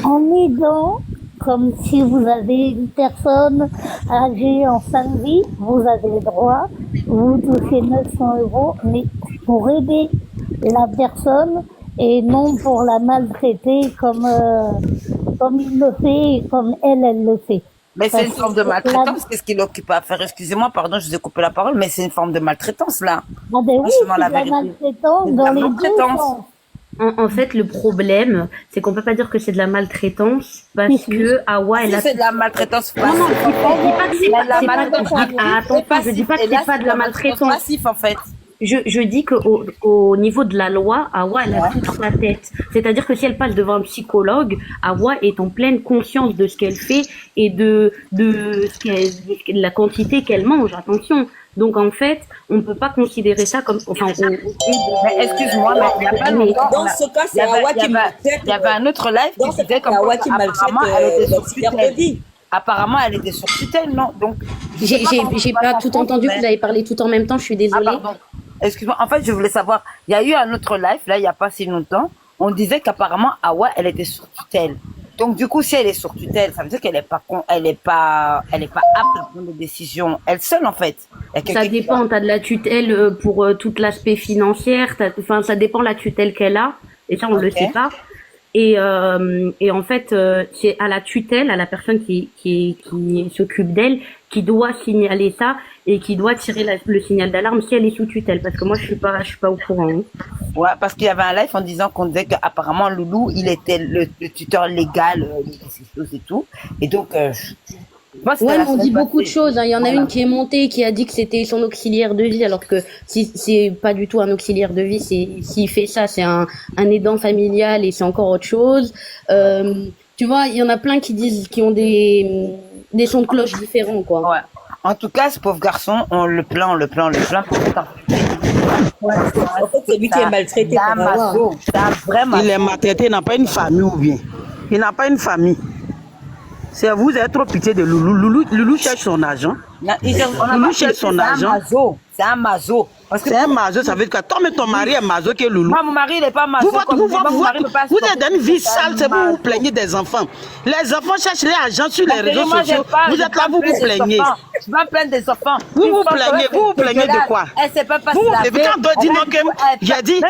En aidant, comme si vous avez une personne âgée en fin de vie, vous avez le droit, vous touchez 900 €, mais pour aider la personne et non pour la maltraiter comme il le fait et comme elle le fait. Mais c'est une forme de maltraitance, qu'est-ce qu'il occupe à faire? Excusez-moi, pardon, je vous ai coupé la parole, mais c'est une forme de maltraitance, là. Ah ben oui, c'est de la maltraitance dans les deux sens. En fait, le problème, c'est qu'on peut pas dire que c'est de la maltraitance parce que Awa, elle a... c'est de la maltraitance Non, non, je dis pas que c'est pas... Attention, je dis pas que c'est pas de la maltraitance. Passif, en fait. Je dis qu'au niveau de la loi, Awa, elle a tout sur la tête. C'est-à-dire que si elle passe devant un psychologue, Awa est en pleine conscience de ce qu'elle fait et de la quantité qu'elle mange. Attention. Donc en fait, on peut pas considérer ça comme... Enfin, mais excuse-moi, mais il y a pas longtemps... Dans ce cas, c'est Awa qui maltraite. Il y avait un autre live qui disait comme Awa qui maltraite l'auxiliaire de vie. Apparemment, elle était sur tutelle, non? Donc, j'ai pas tout entendu, vous avez parlé tout en même temps, je suis désolée. Pardon. Excuse-moi, en fait, je voulais savoir, il y a eu un autre live, là, il n'y a pas si longtemps, on disait qu'apparemment, Awa, elle était sur tutelle. Donc, du coup, si elle est sur tutelle, ça veut dire qu'elle est pas apte à prendre des décisions elle seule, en fait. Il y a Ça quelqu'un qui dépend, va- tu as de la tutelle pour tout l'aspect financier, enfin ça dépend la tutelle qu'elle a, et ça on le Ok. sait pas. Et en fait, c'est à la tutelle, à la personne qui s'occupe d'elle, qui doit signaler ça et qui doit tirer le signal d'alarme si elle est sous tutelle, parce que moi je suis pas au courant. Hein. Ouais, parce qu'il y avait un live en disant qu'on disait qu'apparemment Loulou, il était le tuteur légal de ces choses et tout. Et donc, moi, c'était Ouais, la mais on dit semaine beaucoup de passée. choses. Hein. Il y en a Voilà. une qui est montée, qui a dit que c'était son auxiliaire de vie, alors que si c'est pas du tout un auxiliaire de vie, s'il fait ça, c'est un aidant familial et c'est encore autre chose. Tu vois, il y en a plein qui ont des sons de cloche différents, quoi. Ouais. En tout cas, ce pauvre garçon, on le plaint pour être Ouais, en fait, c'est lui qui est maltraité. C'est un pour avoir. maso. C'est un vrai maso. Il est maltraité, il n'a pas une famille ou bien. Il n'a pas une famille. C'est vous avez trop pitié de Loulou. Loulou cherche son argent. On a Loulou pas cherche dit son c'est un argent. maso. C'est un maso. Parce que C'est un maso, ça veut dire que toi, mais ton mari est maso que Loulou. moi, mon mari, il n'est pas maso. Vous êtes dans une vie sale, c'est vous vous plaignez des enfants. Les enfants cherchent les argent sur les réseaux sociaux. Vous êtes là, vous vous plaignez. Je vais plaindre des enfants. Vous vous plaignez de quoi? Elle sait pas Vous vous passer plaignez. Quand on dit non, que j'ai dit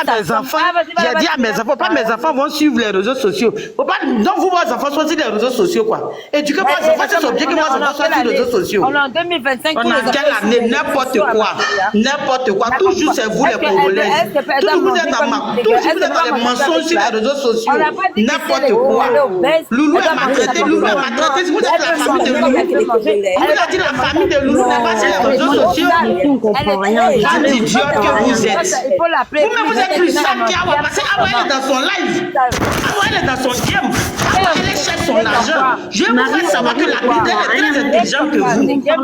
à mes enfants, pas mes enfants vont suivre les réseaux sociaux. Faut pas, donc vous, vos enfants sont sur les réseaux sociaux, quoi. Éduquez vos enfants, c'est l'objet que vos enfants soient sur les réseaux sociaux. On est en 2025. On a quelle année? N'importe quoi. N'importe quoi. Toujours c'est vous les Congolais. Toujours vous êtes dans les mensonges sur les réseaux sociaux. N'importe quoi. Loulou est maltraité. Loulou est maltraité. Vous êtes la famille de Loulou. On vous a dit la famille de Loulou n'est pas sur les réseaux sociaux. On comprend rien. Quel idiot que vous êtes. Il faut l'appeler. Vous êtes plus sale qu'Awa. Parce qu'Awa, elle est dans son live. Awa, elle est dans son game. Awa, elle cherche son argent. Je vais vous faire savoir que la Bidel est très intelligente que vous.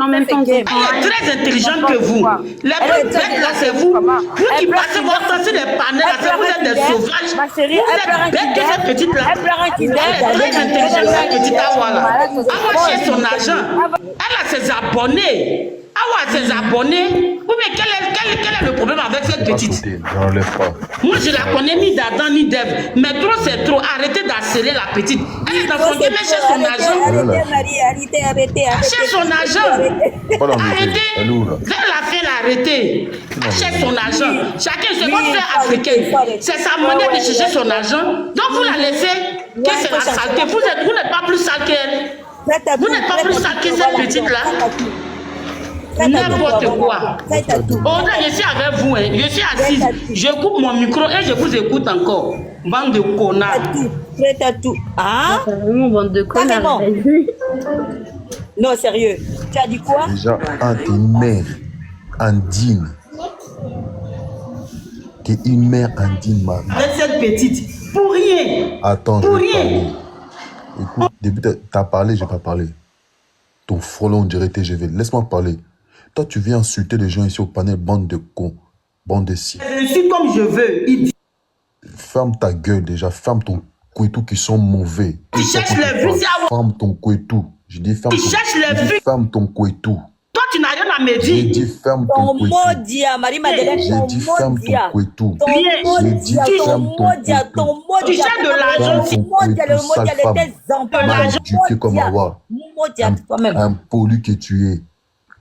En même temps, on comprend Elle est rien. très intelligente que vous. Les plus bêtes là, c'est vous. Vous qui passez votre temps sur les panels là, c'est vous êtes des sauvages. Ma chérie, Vous elle pleure un êtes bêtes que cette petite là. Elle pleure un Kinder. Elle est très intelligente, cette petite Awa là. Awa cherche son argent. Elle a ses abonnés. Awa a ses abonnés. Ou bien quel est le problème avec cette petite? J'enlève pas. Moi, je la connais ni d'Adam ni d'Ève. Mais trop, c'est trop. Arrêtez d'accélérer la petite. Elle est dans son game, elle cherche son argent. Arrêtez, Marie, arrêtez. Elle cherche son argent. Pas dans le jeu. Arrêtez. Elle est où là? Fais la fin, arrêtez. Elle cherche son argent. Chacun, c'est votre frère africain. C'est sa manière de chercher son argent. Donc, vous la laissez. Que c'est la saleté. Vous n'êtes pas plus sale qu'elle. Vous n'êtes pas plus sale que cette petite-là. N'importe quoi. Aujourd'hui, je suis avec vous, hein. Je suis assise. Je coupe mon micro et je vous écoute encore. Bande de connards. Prête à tout. Ah? Vraiment, bande de connards. Carrément. vas-y. Non, sérieux. Tu as dit quoi? Déjà, t'es une mère indigne. T'es une mère indigne, Marie. Avec cette petite. Pour rien. Attends, je Pour vais rien. parler. Écoute, depuis t'as parlé, j'ai pas parlé. Ton frelon, on dirait TGV. Laisse-moi parler. Toi, tu viens insulter les gens ici au panel, bande de cons, bande de si. Je suis comme je veux. Ferme ta gueule déjà, ferme ton couetou qui sont mauvais. Tu cherches les vues, c'est à Ferme ton couetou. Je dis ferme Tu cherches les je dis vues. ferme ton couetou. Toi, tu n'as rien à me J'ai dire. dit ferme Ton ton couetou. mot dia, Marie-Madeleine, J'ai ton dit mot ferme ton dia. couetou. Ton Rien. mot J'ai dit dia, ton ferme mot ton dia, couetou. ton mot Tu dia. cherches de l'argent. Ton mot dia, le mot dia, Sale les femme. tes enfants. Mal Le éduqué mot comme dia. Awa. Mot dia, toi-même. Impoli que tu es.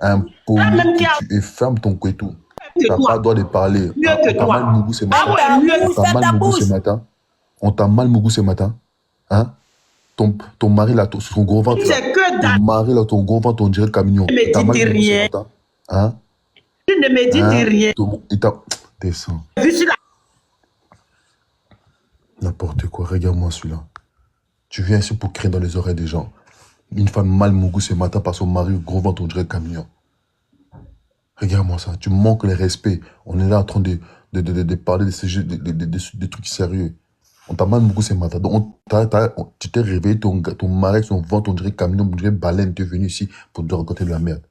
Impoli Toi-même qui que tu es. Ferme ton couetou. Que T'as toi. pas le droit de parler. Mieux On que t'a toi. mal mougou ce Ah matin. ouais, mieux. On t'a mal mougou ce matin. On t'a mal mougou ce matin. Hein? Ton mari là, son gros ventre. là. C'est que Ton mari là, ton gros ventre, on dirait le camion. Ne me Il t'a mal dites mougou ce rien. matin. Hein? Tu ne me dis Hein? rien. Il t'a. Descends. Vu sur la- N'importe quoi. Regarde-moi celui-là. Tu viens ici pour crier dans les oreilles des gens. Une femme mal mougou ce matin par son mari, gros ventre, on dirait le camion. Regarde-moi ça. Tu manques le respect. On est là en train de parler de ces jeux, des trucs sérieux. On t'a mal mougou ce matin. Donc, tu t'es réveillé, ton mari, son ventre, on dirait camion, on dirait baleine. Tu es venu ici pour te raconter de la merde.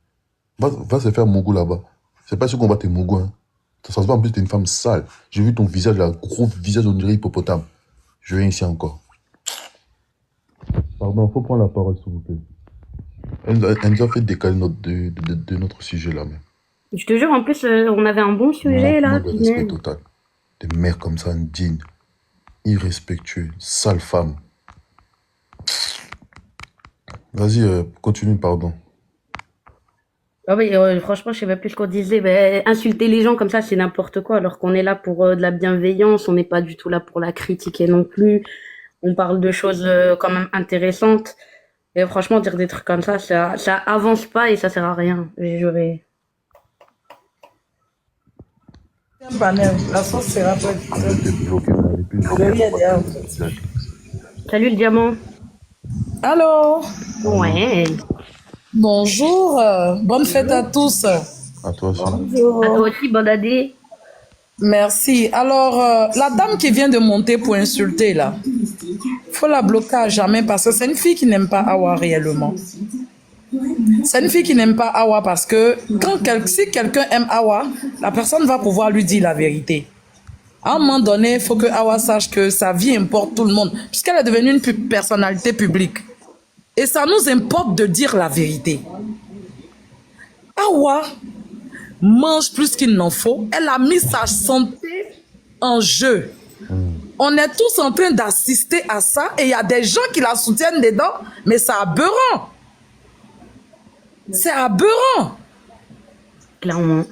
Va se faire mougou là-bas. C'est pas sûr qu'on va te mougou, hein. Ça se voit en plus, t'es une femme sale. J'ai vu ton visage, là, gros visage, on dirait hippopotame. Je viens ici encore. Pardon, faut prendre la parole, s'il vous plaît. Elle nous a fait décaler de notre sujet là, mais. Je te jure, en plus, on avait un bon sujet là. Manque de respect punaise. total. Des mères comme ça, indignes, irrespectueuses, sales femmes. Vas-y, continue, pardon. Ah oui, franchement, je sais même plus ce qu'on disait. Mais insulter les gens comme ça, c'est n'importe quoi. Alors qu'on est là pour de la bienveillance, on n'est pas du tout là pour la critiquer non plus. On parle de choses quand même intéressantes. Et franchement, dire des trucs comme ça avance pas et ça sert à rien. J'ai juré. Un panel, la sauce sera pas Salut le diamant. Allô? Ouais. Bonjour, bonne fête à tous. À toi aussi. À toi aussi, bonne année. Merci. Alors, la dame qui vient de monter pour insulter là, faut la bloquer à jamais parce que c'est une fille qui n'aime pas Awa réellement. C'est une fille qui n'aime pas Awa parce que si quelqu'un aime Awa, la personne va pouvoir lui dire la vérité. À un moment donné, il faut que Awa sache que sa vie importe tout le monde, puisqu'elle est devenue une personnalité publique. Et ça nous importe de dire la vérité. Awa mange plus qu'il n'en faut. Elle a mis sa santé en jeu. On est tous en train d'assister à ça et il y a des gens qui la soutiennent dedans, mais c'est aberrant. C'est aberrant. Clairement.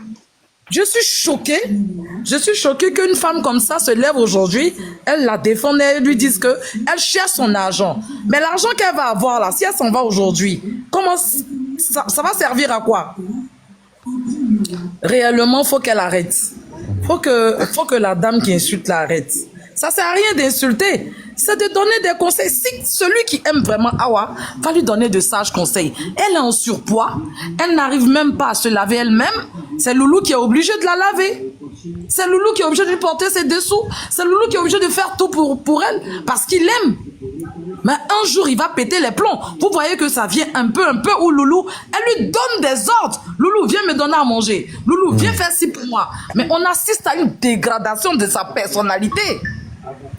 Je suis choquée. Je suis choquée qu'une femme comme ça se lève aujourd'hui, elle la défend, elle lui dise que elle cherche son argent. Mais l'argent qu'elle va avoir là, si elle s'en va aujourd'hui, comment ça va servir à quoi? Réellement, faut qu'elle arrête. Faut que la dame qui insulte l'arrête. Ça sert à rien d'insulter. C'est de donner des conseils. Si celui qui aime vraiment Awa va lui donner de sages conseils. Elle est en surpoids. Elle n'arrive même pas à se laver elle-même. C'est Loulou qui est obligé de la laver. C'est Loulou qui est obligé de lui porter ses dessous. C'est Loulou qui est obligé de faire tout pour elle parce qu'il l'aime. Mais un jour, il va péter les plombs. Vous voyez que ça vient un peu où Loulou, elle lui donne des ordres. Loulou, viens me donner à manger. Loulou, viens faire ci pour moi. Mais on assiste à une dégradation de sa personnalité.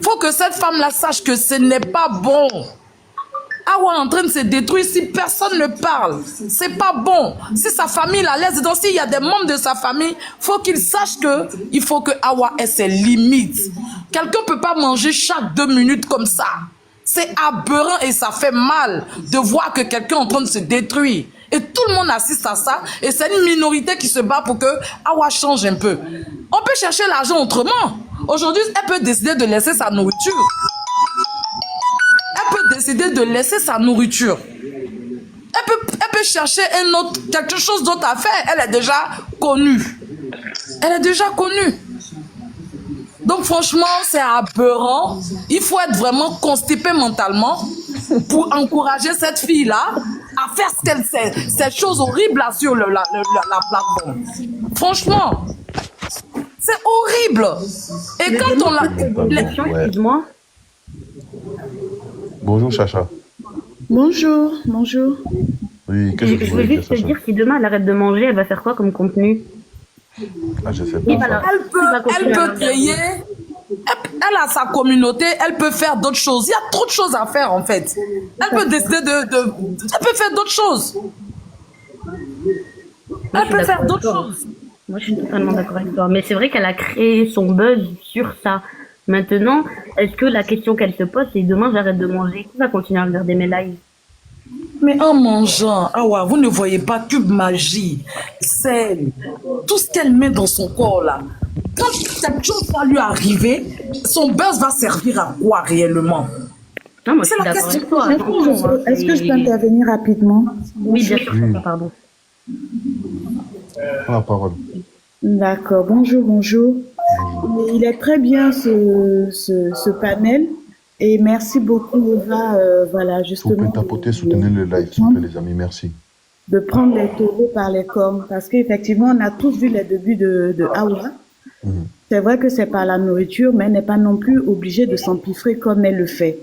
Faut que cette femme-là sache que ce n'est pas bon. Awa est en train de se détruire si personne ne parle. C'est pas bon. Si sa famille la laisse dedans, s'il y a des membres de sa famille, faut qu'il sache que il faut que Awa ait ses limites. Quelqu'un peut pas manger chaque 2 minutes comme ça. C'est aberrant et ça fait mal de voir que quelqu'un est en train de se détruire. Et tout le monde assiste à ça. Et c'est une minorité qui se bat pour que Awa change un peu. On peut chercher l'argent autrement. Aujourd'hui, elle peut décider de laisser sa nourriture. Elle peut décider de laisser sa nourriture. Elle peut chercher quelque chose d'autre à faire. Elle est déjà connue. Elle est déjà connue. Donc franchement, c'est aberrant. Il faut être vraiment constipé mentalement pour encourager cette fille-là à faire ces choses horribles là sur la plateforme. Franchement, c'est horrible. Et quand on l'a... Excuse-moi. Bonjour, Chacha. Bonjour, bonjour. Oui, qu'est-ce que Je veux juste te dire, si demain elle arrête de manger, elle va faire quoi comme contenu? Ah, je sais pas. Elle peut créer, elle a sa communauté, elle peut faire d'autres choses. Il y a trop de choses à faire en fait. Elle peut décider elle peut faire d'autres choses. Elle peut faire d'autres choses. Moi, je suis totalement d'accord avec toi. Mais c'est vrai qu'elle a créé son buzz sur ça. Maintenant, est-ce que la question qu'elle se pose, c'est demain j'arrête de manger, qui va continuer à regarder mes lives? Mais en mangeant, Awa, vous ne voyez pas cube magie, sel, tout ce qu'elle met dans son corps là. Quand cette chose va lui arriver, son buzz va servir à quoi réellement? Non, moi, c'est la question. Est-ce que je peux intervenir rapidement? Oui, bien sûr, pardon. La parole. D'accord, bonjour, bonjour. Il est très bien ce panel et merci beaucoup Eva, voilà justement. S'il vous plaît, tapoter, soutenez le live, s'il vous plaît les amis, merci. De prendre les taureaux par les cornes parce qu'effectivement on a tous vu les débuts de Awa. C'est vrai que c'est par la nourriture, mais elle n'est pas non plus obligée de s'empiffrer comme elle le fait.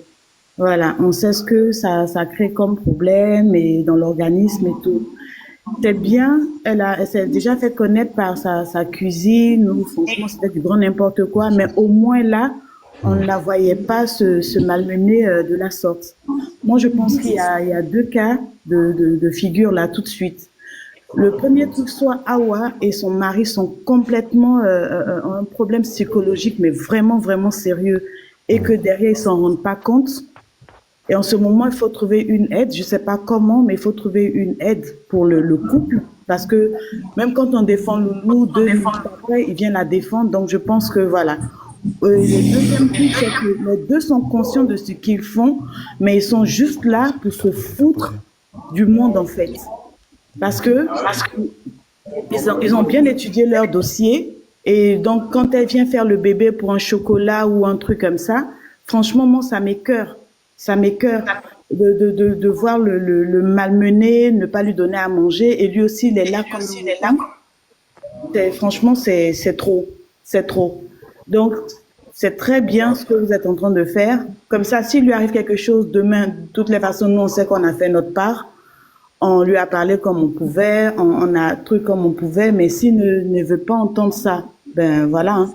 Voilà, on sait ce que ça crée comme problème et dans l'organisme et tout. C'est bien, elle s'est déjà fait connaître par sa cuisine, ou franchement c'était du grand n'importe quoi, mais au moins là, on ne la voyait pas se malmener de la sorte. Moi je pense qu'il y a 2 cas de figure là tout de suite. Le premier truc, soit Awa et son mari sont complètement un problème psychologique, mais vraiment, vraiment sérieux, et que derrière ils s'en rendent pas compte. Et en ce moment, il faut trouver une aide. Je sais pas comment, mais il faut trouver une aide pour le couple. Parce que même quand on défend Loulou, 2 minutes après, il vient la défendre. Donc, je pense que voilà. Le deuxième truc, c'est que les deux sont conscients de ce qu'ils font, mais ils sont juste là pour se foutre du monde, en fait. Parce que ils ont bien étudié leur dossier. Et donc, quand elle vient faire le bébé pour un chocolat ou un truc comme ça, franchement, moi, ça m'écoeure. Ça m'écoeure de voir le malmener, ne pas lui donner à manger. Et lui aussi, il est là comme il est là. Franchement, c'est trop. C'est trop. Donc, c'est très bien ce que vous êtes en train de faire. Comme ça, s'il lui arrive quelque chose demain, de toutes les façons, nous, on sait qu'on a fait notre part. On lui a parlé comme on pouvait, on a truc comme on pouvait, mais s'il ne veut pas entendre ça, ben voilà. Hein.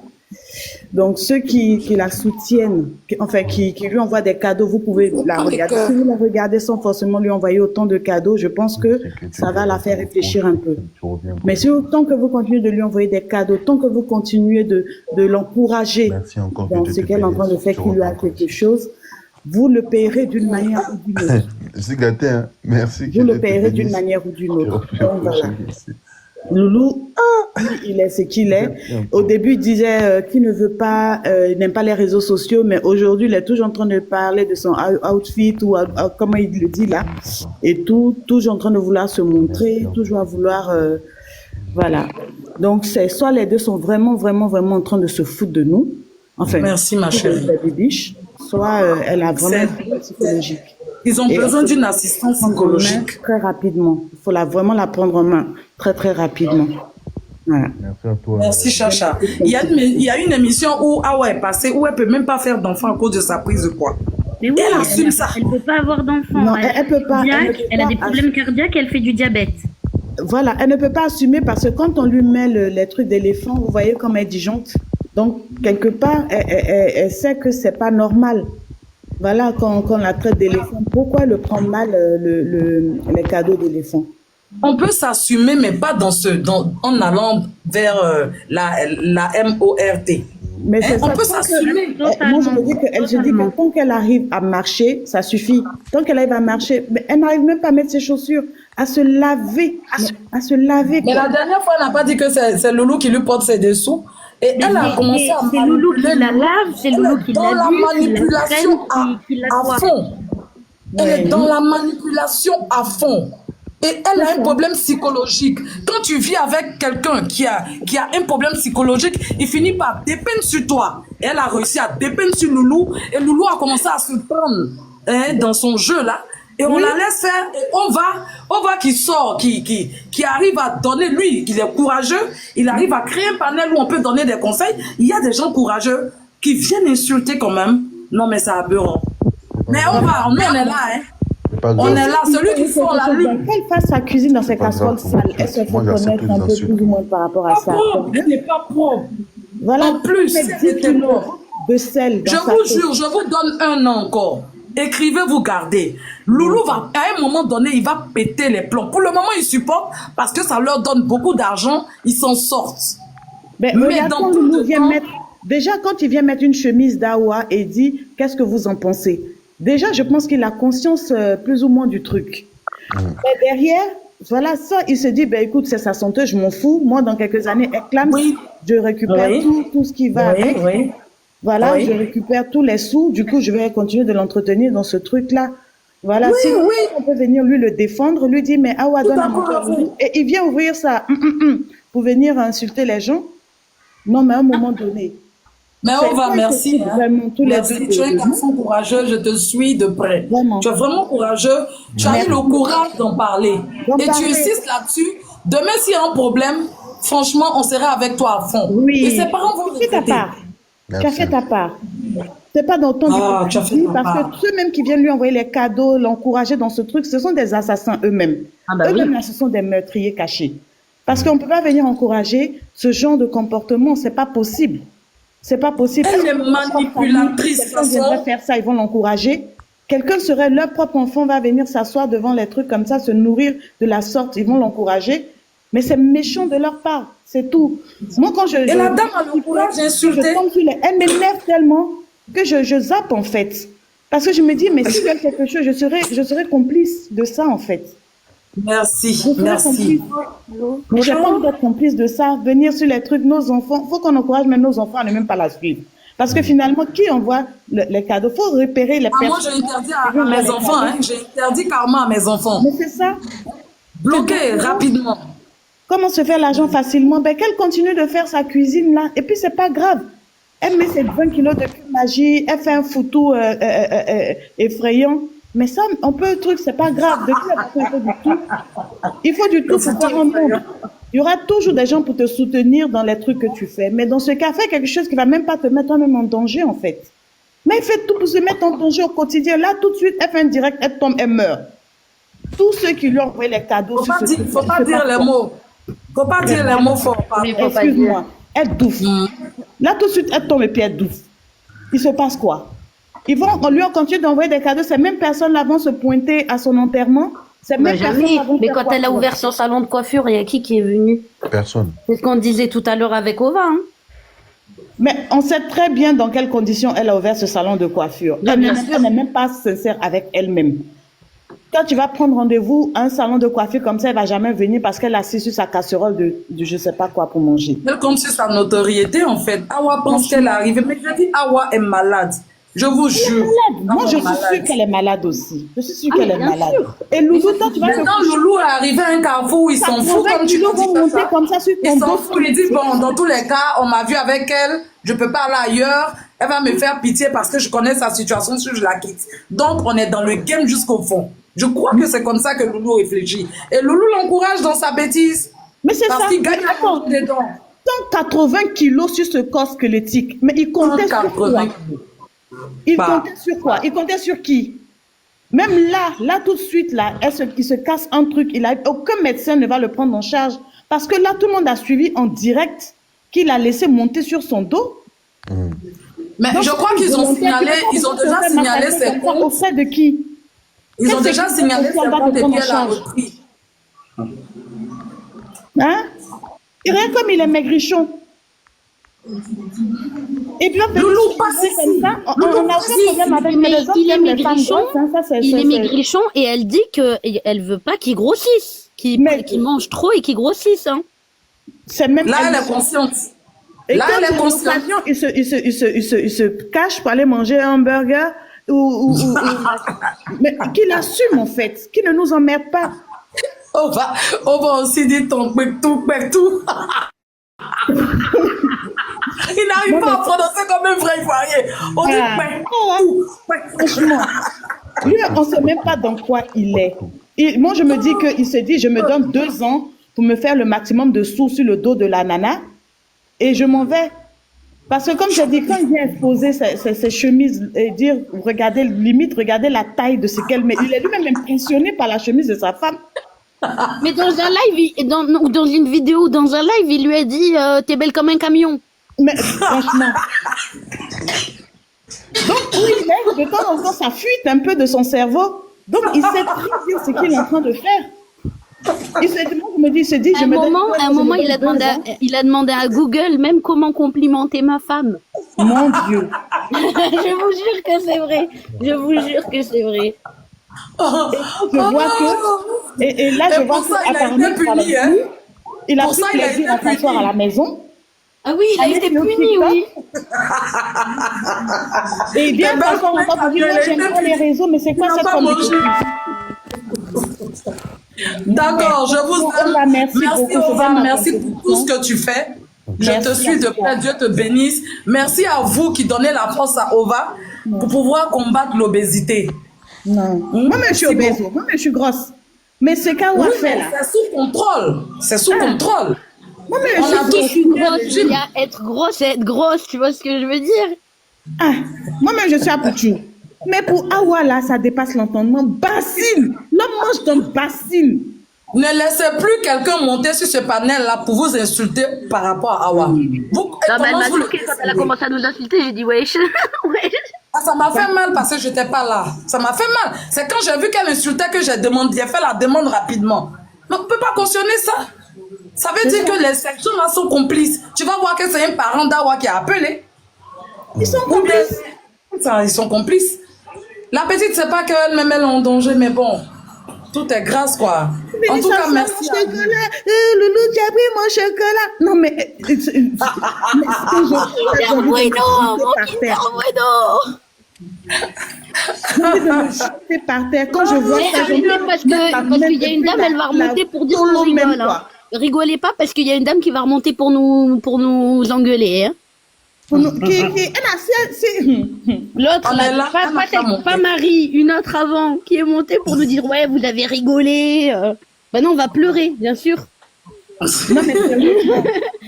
Donc, ceux qui la soutiennent, qui lui envoient des cadeaux, vous pouvez la regarder. Si vous la regardez sans forcément lui envoyer autant de cadeaux, je pense que ça va la faire réfléchir un peu. Mais si autant que vous continuez de lui envoyer des cadeaux, tant que vous continuez de l'encourager dans ce qu'elle est en train de faire, qu'il lui a quelque chose, vous le payerez d'une manière ou d'une autre. Je suis gâté, hein. Merci. Vous le payerez d'une manière ou d'une autre. Donc, voilà. Loulou, il est ce qu'il est. Au début, il disait qu'il ne veut pas, il n'aime pas les réseaux sociaux, mais aujourd'hui, il est toujours en train de parler de son outfit ou comment il le dit là, et toujours en train de vouloir se montrer, toujours à vouloir, voilà. Donc, c'est soit les deux sont vraiment, vraiment, vraiment en train de se foutre de nous. Enfin, merci ma chérie. Soit elle a vraiment un psychologique. Ils ont besoin d'une assistance psychologique. Très rapidement. Il faut vraiment la prendre en main. Très, très rapidement. Voilà. Merci à toi. Merci, Chacha. Il y a une émission où Awa est passée, où elle ne peut même pas faire d'enfant à cause de sa prise de poids. Mais oui, elle assume ça. Elle ne peut pas avoir d'enfant. Non, elle peut pas. Elle a des problèmes cardiaques, elle fait du diabète. Voilà, elle ne peut pas assumer parce que quand on lui met les trucs d'éléphant, vous voyez comme elle disjoncte. Donc, quelque part, elle sait que c'est pas normal. Voilà, quand on la traite d'éléphant, pourquoi elle prend mal les cadeaux d'éléphant? On peut s'assumer, mais pas en allant vers la MORT. Mais c'est ça. On peut s'assumer. Moi, je me dis que tant qu'elle arrive à marcher, ça suffit. Tant qu'elle arrive à marcher, mais elle n'arrive même pas à mettre ses chaussures, à se laver, à se laver. Mais la dernière fois, elle n'a pas dit que c'est Loulou qui lui porte ses dessous. Et elle a commencé à c'est Loulou qui la lave, c'est Loulou qui dans la manipulation à fond. Elle est dans la manipulation à fond. Et elle a un problème psychologique. Quand tu vis avec quelqu'un qui a un problème psychologique, il finit par dépeindre sur toi. Et elle a réussi à dépeindre sur Loulou. Et Loulou a commencé à se prendre dans son jeu là. Et on la laisse faire. Et on va qu'il sort, qui arrive à donner, lui, il est courageux. Il arrive à créer un panel où on peut donner des conseils. Il y a des gens courageux qui viennent insulter quand même. Non, mais c'est aberrant. Mais on est là, hein. On est là, celui qui sort la lutte. Qu'elle fasse sa cuisine dans ses casseroles sales, elle se fait connaître un peu plus ou moins par rapport à ça. Elle n'est pas propre. Voilà. En plus, de sel. Je vous jure, je vous donne 1 an encore. Écrivez, vous gardez. Loulou va, à un moment donné, il va péter les plombs. Pour le moment, il supporte parce que ça leur donne beaucoup d'argent. Ils s'en sortent. Mais dans Loulou vient mettre, déjà, quand il vient mettre une chemise d'Awa et dit, qu'est-ce que vous en pensez? Déjà, je pense qu'il a conscience plus ou moins du truc. Mais derrière, voilà ça, il se dit, ben écoute, c'est sa santé, je m'en fous. Moi, dans quelques années, elle clame, je récupère tout ce qui va avec. Voilà, je récupère tous les sous. Du coup, je vais continuer de l'entretenir dans ce truc-là. Voilà, on peut venir lui le défendre, lui dire, mais Awa donne à mon père. Et il vient ouvrir ça pour venir insulter les gens. Non, mais à un moment donné. Mais on va, merci. Merci, tu es un garçon courageux, je te suis de près. Vraiment. Tu es vraiment courageux, tu as eu le courage d'en parler. Et tu insistes là-dessus. Demain, s'il y a un problème, franchement, on sera avec toi à fond. Oui. Et ses parents vont tu as fait ta part. C'est pas dans ton parce que ceux-mêmes qui viennent lui envoyer les cadeaux, l'encourager dans ce truc, ce sont des assassins eux-mêmes. Eux-mêmes, ce sont des meurtriers cachés. Parce qu'on ne peut pas venir encourager ce genre de comportement, c'est pas possible. C'est pas possible. Elle est manipulatrice. Quelqu'un viendrait faire ça, ils vont l'encourager. Quelqu'un serait, leur propre enfant va venir s'asseoir devant les trucs comme ça, se nourrir de la sorte, ils vont l'encourager. Mais c'est méchant de leur part, c'est tout. Moi, quand Et la dame a le courage d'insulter. Elle m'énerve tellement que je zappe en fait. Parce que je me dis, mais si j'aime quelque chose, je serais complice de ça, en fait. Merci, merci. Mais j'ai pas envie d'être complice de ça. Venir sur les trucs, nos enfants, faut qu'on encourage même nos enfants à ne même pas la suivre. Parce que finalement, qui envoie les cadeaux? Faut repérer les personnes. Moi, j'ai interdit à mes enfants, hein. J'ai interdit carrément à mes enfants. Mais c'est ça. Bloquer rapidement. Comment se faire l'argent facilement? Ben, qu'elle continue de faire sa cuisine là. Et puis, c'est pas grave. Elle met ses 20 kilos de magie, elle fait un photo effrayant. Mais ça, on peut, truc, c'est pas grave. Depuis la personne du tout. Il faut du tout pour faire un monde. Il y aura toujours des gens pour te soutenir dans les trucs que tu fais. Mais dans ce cas, fais quelque chose qui va même pas te mettre toi-même en danger, en fait. Mais elle fait tout pour se mettre en danger au quotidien. Là, tout de suite, elle fait un direct, elle tombe, elle meurt. Tous ceux qui lui ont envoyé les cadeaux. Faut pas dire les mots. Faut pas dire les mots forts. Excuse-moi. Elle douffe. Là, tout de suite, elle tombe et puis elle douffe. Il se passe quoi? On lui a continué d'envoyer des cadeaux. Ces mêmes personnes-là vont se pointer à son enterrement. Bah jamais. Mais quand elle a ouvert son salon de coiffure, il y a qui est venu? Personne. C'est ce qu'on disait tout à l'heure avec Ova. Hein. Mais on sait très bien dans quelles conditions elle a ouvert ce salon de coiffure. Elle n'est même pas sincère avec elle-même. Quand tu vas prendre rendez-vous à un salon de coiffure comme ça, elle va jamais venir parce qu'elle a assis sur sa casserole de je sais pas quoi pour manger. Elle compte sur sa notoriété en fait. Awa pense qu'elle arrive. Mais je dis Awa est malade. Je vous jure. Moi, je suis sûre qu'elle est malade aussi. Je suis sûre qu'elle est malade. Et Loulou, toi, tu vas maintenant, Loulou est arrivé à un carrefour où il s'en fout comme tu l'as dit. Comme ça sur ton il s'en fout. Il dit bon, dans tous les cas, on m'a vu avec elle. Je peux pas aller ailleurs. Elle va me faire pitié parce que je connais sa situation si je la quitte. Donc, on est dans le game jusqu'au fond. Je crois que c'est comme ça que Loulou réfléchit. Et Loulou l'encourage dans sa bêtise. Mais c'est ça. Parce qu'il gagne dedans. 180 kilos sur ce corps squelettique. Mais il comptait sur quoi? Il comptait sur quoi? Il comptait sur qui? Même là tout de suite, là, il se casse un truc. Aucun médecin ne va le prendre en charge. Parce que là, tout le monde a suivi en direct qu'il a laissé monter sur son dos. Mais donc, je crois qu'ils ont signalé, ils ont déjà signalé ses comptes. Auprès de qui? Ils ont déjà signalé ses comptes et puis elle a repris. Hein? Et rien comme il est maigrichon. Et puis on Loulou, pas comme ça. On a aucun problème avec les autres. Il est maigrichon, il est maigrichon et elle dit qu'elle veut pas qu'il grossisse, qu'il mange trop et qu'il grossisse. Hein. Même là, elle est consciente. Et là, elle est consciente. Il se cache pour aller manger un burger mais qu'il assume en fait, qu'il ne nous emmerde pas. On va aussi dire ton tout. Il n'arrive pas à prononcer comme un vrai Ivoirien. On dit franchement, lui, on ne sait même pas dans quoi il est. Moi, je me dis qu'il se dit, je me donne 2 ans pour me faire le maximum de sous sur le dos de la nana et je m'en vais. Parce que comme j'ai dit, quand il vient exposer ses chemises et dire, regardez la taille de ce qu'elle met, il est lui-même impressionné par la chemise de sa femme. Mais dans un live, dans une vidéo, dans un live, il lui a dit t'es belle comme un camion. Mais franchement. Donc, oui, mais de temps en temps, ça fuite un peu de son cerveau. Donc, il sait très bien ce qu'il est en train de faire. Il se dit, à un moment, il a demandé à Google même comment complimenter ma femme. Mon Dieu. Je vous jure que c'est vrai. Je vous jure que c'est vrai. Je vois que et là je vois que apparemment il a pris plaisir à s'asseoir à la maison. Ah oui, il a été puni, oui. Et il vient encore pour dire moi j'aime pas les réseaux, mais c'est quoi cette condition? D'accord, je vous aime. Merci pour tout ce que tu fais. Je te suis de près, Dieu te bénisse. Merci à vous qui donnez la force à Ova pour pouvoir combattre l'obésité. Non. Moi-même, je suis obèse. Moi-même, je suis grosse. Mais c'est qu'Awa fait là. C'est sous contrôle. C'est sous contrôle. Moi-même, je suis grosse. Il y a être grosse et être grosse. Tu vois ce que je veux dire? Moi-même, je suis à Pouchou. Mais pour Awa, là, ça dépasse l'entendement. Bassine. L'homme mange dans bassine. Ne laissez plus quelqu'un monter sur ce panel-là pour vous insulter par rapport à Awa. Quand elle a commencé à nous insulter, j'ai dit wesh. Ça m'a fait mal parce que je n'étais pas là. Ça m'a fait mal. C'est quand j'ai vu qu'elle insultait que j'ai fait la demande rapidement. Mais on ne peut pas cautionner ça. Ça veut dire que les sections-là sont complices. Tu vas voir que c'est un parent d'Awa qui a appelé. Ils sont complices. Ils sont complices. La petite, c'est pas qu'elle-même, elle est en danger, mais bon, tout est grâce, quoi. En tout cas, merci. Mon chocolat. Loulou, tu as pris mon chocolat. Non, mais... C'est par terre. Quand je vois ça, parce qu'il y a une dame, elle va remonter pour dire qu'on rigole. Hein. Rigolez pas parce qu'il y a une dame qui va remonter pour nous engueuler. Hein. L'autre, pas Marie, une autre avant, qui est montée pour nous dire ouais, vous avez rigolé. Ben non, on va pleurer, bien sûr. Non, mais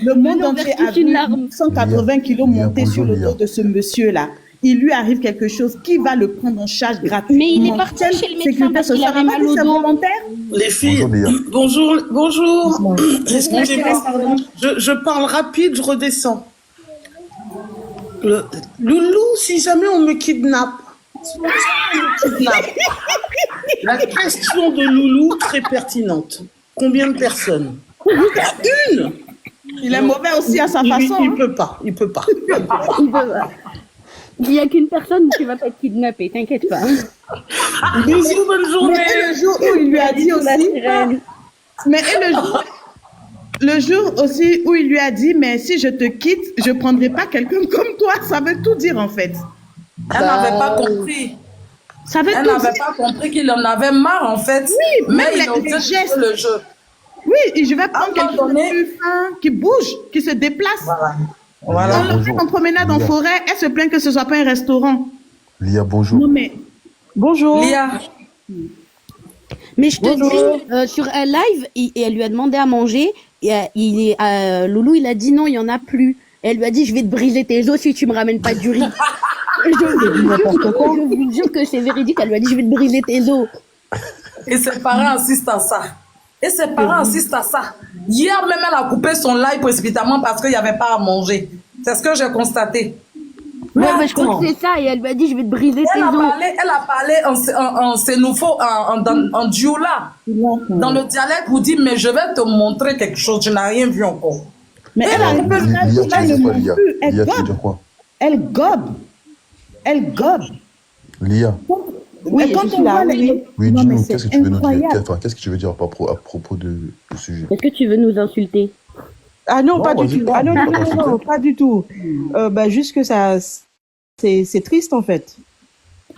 le monde entier a vu 180 kilos monter sur le dos de ce monsieur-là. Il lui arrive quelque chose, qui va le prendre en charge gratuitement? Mais il est parti chez le médecin parce qu'il avait mal au dos. Les filles, bonjour. Excusez-moi, je parle rapide, je redescends. Loulou, si jamais on me kidnappe, la question de Loulou, très pertinente. Combien de personnes? Une. Il est mauvais aussi à sa façon. Il peut pas. Il n'y a qu'une personne qui va pas être kidnappée, t'inquiète pas. Bisous, bonne journée. Mais le jour où il lui a dit aussi... le jour aussi où il lui a dit, mais si je te quitte, je ne prendrai pas quelqu'un comme toi. Ça veut tout dire, en fait. Elle n'avait pas compris. Elle n'avait pas compris qu'il en avait marre, en fait. Oui, mais même il a gestes. Le jeu. Oui, et je vais prendre quelqu'un de plus fin, qui bouge, qui se déplace. Voilà. On l'a fait en promenade en forêt, elle se plaint que ce ne soit pas un restaurant. Lia, bonjour. Non, mais... Bonjour. Lia. Mais je te dis, sur un live, elle lui a demandé à manger, et Loulou, il a dit non, il n'y en a plus. Et elle lui a dit, je vais te briser tes os si tu me ramènes pas du riz. Je vous jure que c'est véridique, elle lui a dit, je vais te briser tes os. Et ses parents assistent à ça. Hier même, elle a coupé son live précipitamment parce qu'il n'y avait pas à manger. C'est ce que j'ai constaté. Mais je crois que c'est ça, et elle lui a dit, je vais te briser tes os. Elle a parlé en sénoufo, en dioula. Dans le dialecte, vous dites, mais je vais te montrer quelque chose, je n'ai rien vu encore. Mais elle arrive pas Elle gobe. Lia. Oui, quand on voit les... Oui, dis-nous, qu'est-ce que tu veux nous dire? Qu'est-ce que tu veux dire à propos du sujet? Est-ce que tu veux nous insulter? Ah non, pas du tout. Ah non, pas du tout. Juste que ça, c'est triste en fait.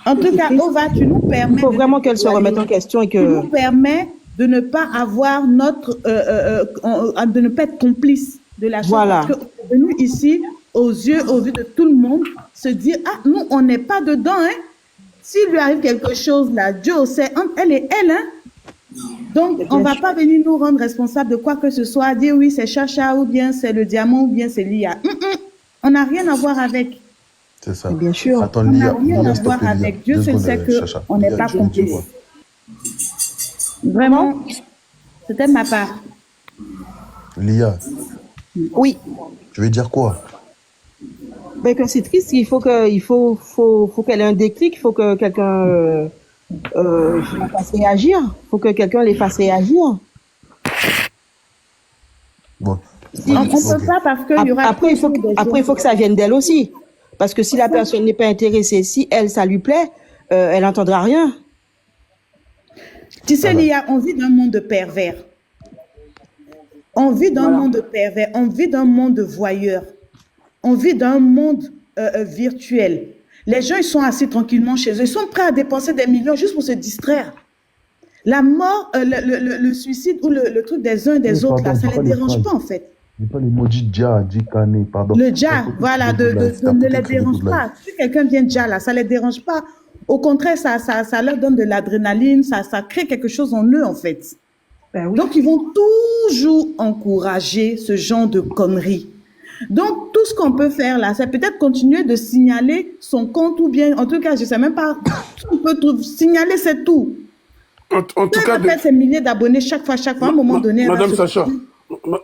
En tout cas, Ova, tu nous permets... Il faut vraiment qu'elle se remette en question et que... Tu nous permets de ne pas avoir de ne pas être complice de la chose. Voilà. Parce qu'on est venu ici, au vu de tout le monde, se dire, ah, nous, on n'est pas dedans, hein. S'il lui arrive quelque chose là, Dieu sait, elle et elle, hein. Donc, on ne va pas venir nous rendre responsables de quoi que ce soit, dire oui, c'est Chacha, ou bien c'est le diamant, ou bien c'est Lia. On n'a rien à voir avec. C'est ça. Bien sûr. Attends, On Lia, n'a rien à voir avec. Dieu seul sait qu'on n'est pas complice. Vraiment, c'était ma part. Lia. Oui. Tu veux dire quoi? Que c'est triste, il faut qu'elle ait un déclic, il faut que quelqu'un la fasse réagir, il faut que quelqu'un les fasse réagir. Bon. On ne peut pas parce qu'il y aura... Après, il faut que ça vienne d'elle aussi. Parce que si la personne n'est pas intéressée, si elle, ça lui plaît, elle n'entendra rien. Tu sais, Lia, on vit dans un monde pervers. On vit dans un monde pervers, on vit dans un monde voyeur. On vit dans un monde virtuel. Les gens, ils sont assis tranquillement chez eux. Ils sont prêts à dépenser des millions juste pour se distraire. La mort, le suicide ou le truc des uns et des autres, là, ça ne les dérange pas, en fait. Dis pas l'emoji Dja, Djikane, pardon. Le Dja, voilà, ne les dérange pas. Si quelqu'un vient Dja, là, ça ne les dérange pas. Au contraire, ça leur donne de l'adrénaline, ça crée quelque chose en eux, en fait. Ben oui. Donc, ils vont toujours encourager ce genre de conneries. Donc, tout ce qu'on peut faire là, c'est peut-être continuer de signaler son compte ou bien, en tout cas, je ne sais même pas, on peut signaler, c'est tout. En tout cas, faire ses milliers d'abonnés chaque fois, à un moment donné.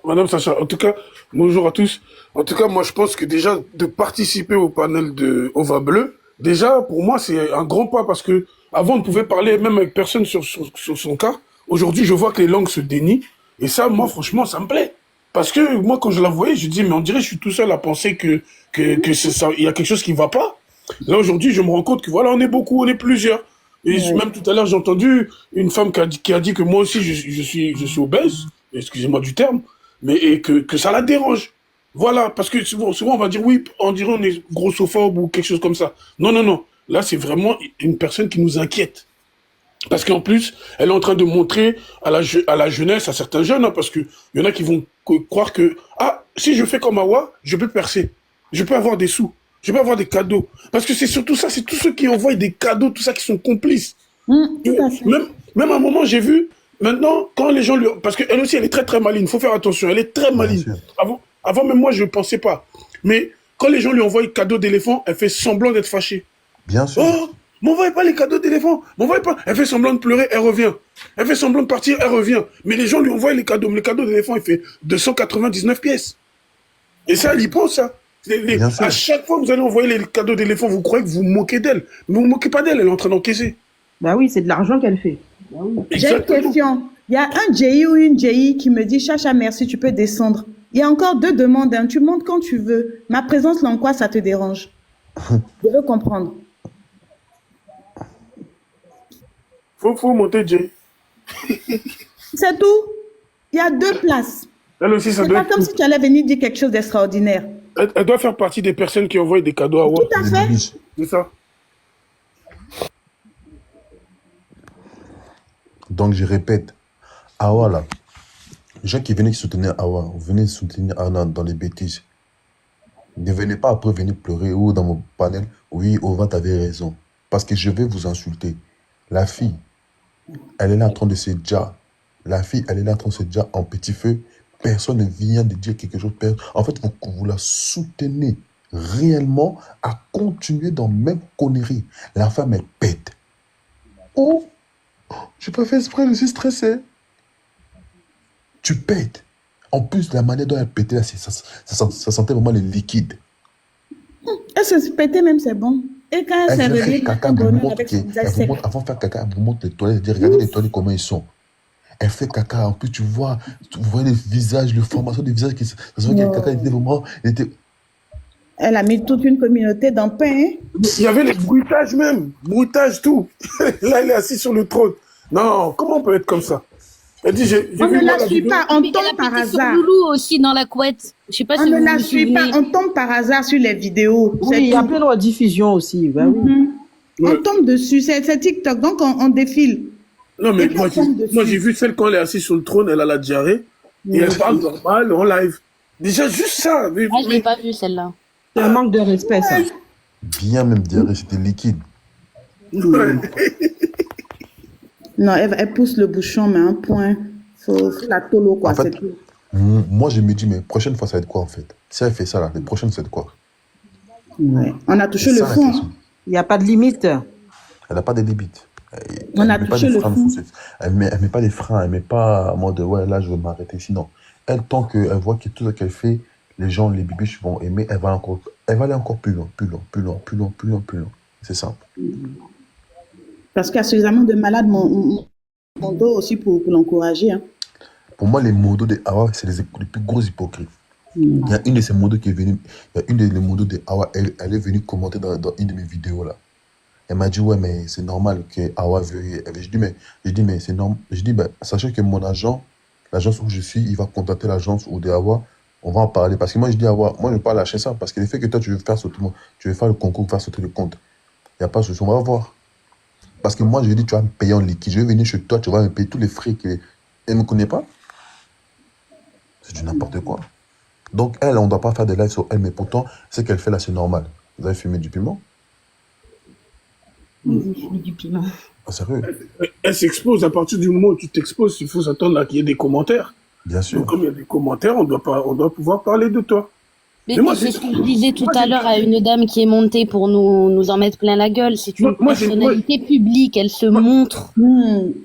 Madame Sacha, en tout cas, bonjour à tous. En tout cas, moi, je pense que déjà, de participer au panel de Ova Bleu, déjà, pour moi, c'est un grand pas parce que avant, on ne pouvait parler même avec personne sur son cas. Aujourd'hui, je vois que les langues se dénient. Et ça, moi, franchement, ça me plaît. Parce que moi, quand je la voyais, je dis, mais on dirait que je suis tout seul à penser que c'est ça, il y a quelque chose qui ne va pas. Là, aujourd'hui, je me rends compte que voilà, on est beaucoup, on est plusieurs. Et même tout à l'heure, j'ai entendu une femme qui a dit que moi aussi, je suis obèse, excusez-moi du terme, mais et que ça la dérange. Voilà, parce que souvent, on va dire, oui, on dirait on est grossophobe ou quelque chose comme ça. Non, non, non. Là, c'est vraiment une personne qui nous inquiète. Parce qu'en plus, elle est en train de montrer à la jeunesse, à certains jeunes, hein, parce qu'il y en a qui vont croire que, ah, si je fais comme Awa, je peux percer. Je peux avoir des sous. Je peux avoir des cadeaux. Parce que c'est surtout ça, c'est tous ceux qui envoient des cadeaux, tout ça, qui sont complices. Même à un moment, j'ai vu, maintenant, quand les gens lui... Parce qu'elle aussi, elle est très, très maligne. Il faut faire attention. Elle est très maligne. Avant, même moi, je ne pensais pas. Mais quand les gens lui envoient des cadeaux d'éléphant, elle fait semblant d'être fâchée. Bien sûr. Oh, m'envoyez pas les cadeaux d'éléphant. M'envoyez pas. Elle fait semblant de pleurer, elle revient. Elle fait semblant de partir, elle revient. Mais les gens lui envoient les cadeaux. Mais les cadeaux d'éléphant, il fait 299 pièces. Et ça, elle y pense, ça. À chaque fois que vous allez envoyer les cadeaux d'éléphant, vous croyez que vous vous moquez d'elle. Mais vous ne moquez pas d'elle, elle est en train d'encaisser. Bah oui, c'est de l'argent qu'elle fait. Bah oui. J'ai une question. Il y a un JI ou une JI qui me dit, Chacha, merci, tu peux descendre. Il y a encore 2 demandes. Hein. Tu montes quand tu veux. Ma présence là, en quoi ça te dérange? Je veux comprendre. Faut monter, Jay. C'est tout. Il y a 2 places. Elle aussi, ça C'est doit pas comme si tu allais venir dire quelque chose d'extraordinaire. Elle doit faire partie des personnes qui envoient des cadeaux à Awa. Tout à fait. C'est ça. Donc, je répète, Awa, là, les gens qui venaient soutenir Awa, venez soutenir Anna dans les bêtises. Ne venez pas après venir pleurer ou dans mon panel, oui, Ova, t'avais raison. Parce que je vais vous insulter. La fille, elle est là en train de se dire. La fille, elle est là en train de se dire en petit feu. Personne ne vient de dire quelque chose. En fait, vous la soutenez réellement à continuer dans la même connerie. La femme, elle pète. Oh, je n'ai pas fait exprès, je suis stressé. Tu pètes. En plus, la manière dont elle pétait, là, ça sentait vraiment les liquides. Elle se pétait même, c'est bon. Et quand elle s'est réveillée, avant de faire caca, elle vous montre les toilettes. Elle dit, regardez les toilettes, comment ils sont. Elle fait caca. En plus, tu vois les visages, la formation des visages. Ça se voit que le caca était vraiment... Elle a mis toute une communauté dans le pain. Hein? Il y avait les bruitages même. Bruitage, tout. Là, elle est assise sur le trône. Non, comment on peut être comme ça? Elle dit, on ne la suit pas, on tombe par hasard. Sur Loulou aussi dans la couette. Je sais pas si on ne la suit pas, on tombe par hasard sur les vidéos. Oui, il y a plein de rediffusions aussi. Ben oui. On tombe dessus, c'est TikTok, donc on défile. Non, mais moi j'ai vu celle quand elle est assise sur le trône, elle a la diarrhée, et elle parle normal en live. Déjà, juste ça. Je ne l'ai pas vue, celle-là. C'est un manque de respect, ça. Bien même diarrhée, c'était liquide. Non, elle pousse le bouchon, mais un point. Faut la tolo, quoi. En fait, moi, je me dis, mais prochaine fois, ça va être quoi, en fait? Si elle fait ça, là, les prochaines, ça va être quoi? Ouais. On a touché le fond. Il n'y a pas de limite. Elle n'a pas de limite. On a touché le fond. Elle met pas des freins, elle met pas en mode, ouais, là, je vais m'arrêter. Sinon, elle, tant qu'elle voit que tout ce qu'elle fait, les gens, les bibiches vont aimer, elle va aller encore plus loin, plus loin, plus loin, plus loin, plus loin, plus loin. C'est simple. Parce qu'il y a suffisamment de malades modos aussi pour l'encourager. Hein. Pour moi, les modos de Awa, c'est les plus gros hypocrites. Il y a une de ces modos qui est venue, il y a une des modos de Awa, elle est venue commenter dans une de mes vidéos là. Elle m'a dit, ouais, mais c'est normal que Awa veuille. Je dis, mais c'est normal. Je dis, ben, sachez que mon agent, l'agence où je suis, il va contacter l'agence ou de Awa, on va en parler. Parce que moi, je dis Awa, moi, je ne vais pas lâcher ça. Parce que le fait que toi, tu veux faire sauter le concours, faire sauter le compte, il n'y a pas de souci, on va voir. Parce que moi, je lui dis, tu vas me payer en liquide. Je vais venir chez toi, tu vas me payer tous les frais qu'elle ne me connaît pas. C'est du n'importe quoi. Donc, elle, on ne doit pas faire de live sur elle, mais pourtant, ce qu'elle fait là, c'est normal. Vous avez fumé du piment? Oui, j'ai fumé du piment. Ah, sérieux? Elle s'expose. À partir du moment où tu t'exposes, il faut s'attendre à qu'il y ait des commentaires. Bien sûr. Donc, comme il y a des commentaires, on doit pouvoir parler de toi. Mais moi, c'est ce que je disais tout à l'heure à une dame qui est montée pour nous en mettre plein la gueule. C'est une personnalité publique, elle se montre.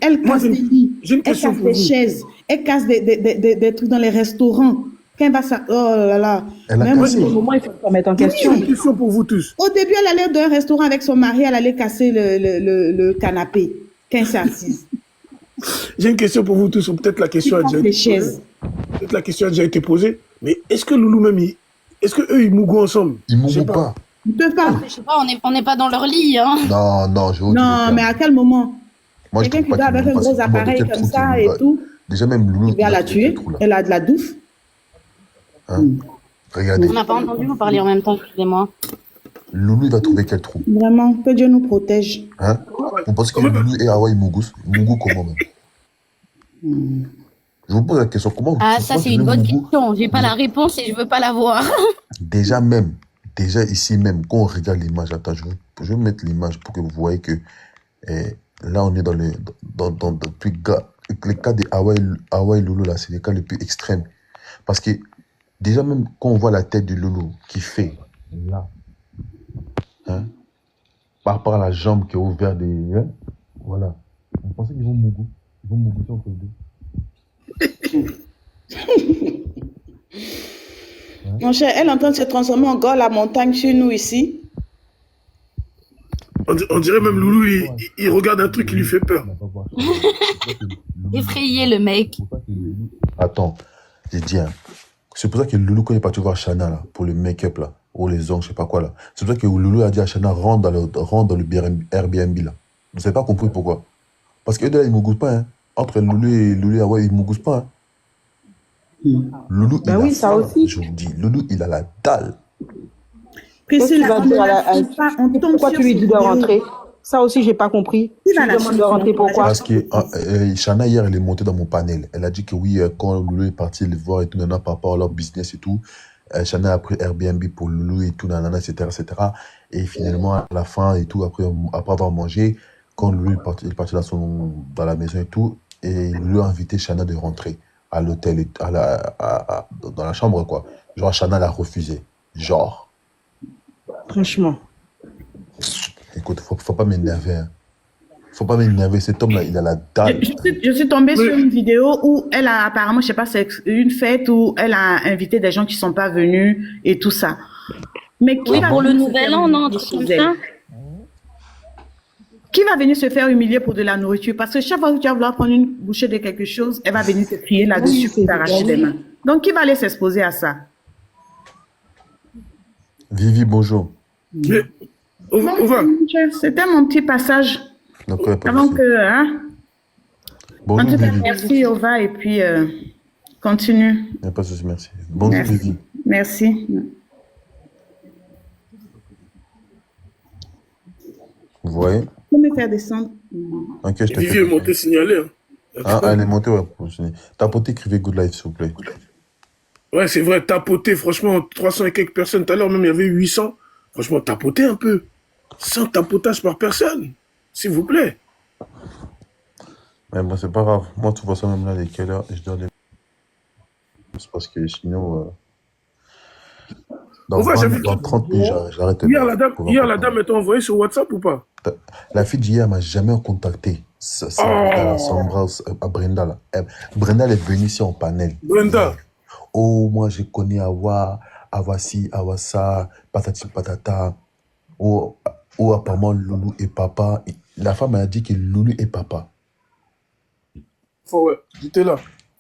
Elle casse des lits, elle casse des chaises, elle casse des trucs dans les restaurants. Quand elle va ça, oh là là. Même au moment, il faut se remettre en question. J'ai une question pour vous tous. Au début, elle allait dans un restaurant avec son mari, elle allait casser le canapé quand elle s'est assise. J'ai une question pour vous tous, ou peut-être la question a déjà été posée. Peut-être la question a déjà été posée. Mais est-ce que Loulou même, est-ce qu'eux, ils mougouent ensemble? Ils mougouent pas. Ils ne peuvent pas. Je sais pas, on n'est pas dans leur lit, hein. Non, non, je vais vous dire Non, le mais terme. à quel moment? Moi, je Quelqu'un trouve qui pas doit qu'il avec un loue parce gros que moi, de appareil quel comme trou qu'il ça loue et là. tout, Déjà, même Loulou, il va il a la trouvé quel tuer. trou là. Elle a de la bouffe. Hein? Regardez, On n'a pas entendu vous parler en même temps, excusez-moi. Loulou, il va trouver quel trou? Vraiment, que Dieu nous protège. Hein? Vous pensez que Loulou et Hawa, ils Mougou comment même? Je vous pose la question, comment Ah, tu ça, penses c'est que une même bonne Mougou, question. J'ai pas la réponse et je veux pas la voir. déjà ici même, quand on regarde l'image, attends, je vais mettre l'image pour que vous voyez que là, on est dans les cas de Hawa et Loulou, là, c'est les cas les plus extrêmes. Parce que déjà même quand on voit la tête de Loulou qui fait là, hein, par rapport à la jambe qui est ouverte, voilà. Vous pensez qu'ils vont Mougou? Ils vont Mougou entre les deux. Mon cher, elle est en train de se transformer en la montagne chez nous ici. On dirait même Loulou, il regarde un truc qui lui fait peur. Effrayé, le mec. Attends, j'ai dit, hein, c'est pour ça que Loulou, quand il est parti voir Shana, là, pour le make-up, là, ou les ongles, je sais pas quoi, là, c'est pour ça que Loulou a dit à Shana, rentre dans le Airbnb, là. Vous n'avez pas compris pourquoi. Parce qu'eux, là, ils ne mougoussent pas, hein. Entre Loulou et Hawa, ils ne mougoussent pas, hein. Loulou, il a oui, ça faim, aussi. je vous dis. Loulou, il a la dalle. Priscilla, Tu vas on dire ne à la la- suit pas, on tombe Pourquoi sur tu lui ses dis de vidéos. rentrer? Ça aussi, j'ai pas compris. Qui Tu va lui la demandes de suivre? rentrer pourquoi? Parce que Shana, hier, elle est montée dans mon panel. Elle a dit que oui, quand Loulou est parti les voir et tout, nanana, par rapport à leur business et tout, Shana a pris Airbnb pour Loulou et tout, nanana, etc., etc. Et finalement, à la fin et tout, après avoir mangé, quand Loulou est parti dans la maison et tout, et Loulou a invité Shana de rentrer à l'hôtel, dans la chambre, quoi. Genre, Shana l'a refusé. Genre. Franchement. Écoute, faut pas m'énerver, hein. Faut pas m'énerver. Cet homme-là, il a la dalle. Je suis tombée sur une vidéo où elle a apparemment, je sais pas, c'est une fête où elle a invité des gens qui sont pas venus et tout ça. Mais qui Oui, va pour le venir se nouvel faire an, non, humilier truc comme chez elle? ça. Qui va venir se faire humilier pour de la nourriture? Parce que chaque fois que tu vas vouloir prendre une bouchée de quelque chose, elle va venir te crier là-dessus pour t'arracher des mains. Donc, qui va aller s'exposer à ça? Vivi, bonjour. Mais, on va. C'était mon petit passage Donc, pas de avant souci. que... Hein? En Bonjour, tout cas, Vivi. merci, Ova, et puis continue. Il n'y a pas de souci, merci. Bonjour, Merci. Vivi. Merci. Vous voyez? Faut me faire descendre. Ok, je te Vivi fais. est montée signaler. Hein. Ah, elle est montée, ouais. Tapotez, écrivez Good Life, s'il vous plaît. Ouais, c'est vrai, tapoter, franchement, 300 et quelques personnes. Tout à l'heure, même, il y avait 800. Franchement, tapoter un peu. 100 tapotages par personne. S'il vous plaît. Mais bon, c'est pas grave. Moi, de toute façon, même là, les quelle heure, je dois les. C'est parce que sinon. Dans, On va, 20, j'avais- dans 30 minutes, j'arrête. Hier, la dame est envoyée sur WhatsApp ou pas? La fille d'hier m'a jamais contacté. À Brenda, là. Brenda, elle est venue ici en panel. Brenda. Oh, moi, je connais Awa, Awasi, Awasa, patati patata. Oh, apparemment, Loulou et papa. La femme a dit que Loulou est papa. Ouais, j'étais là.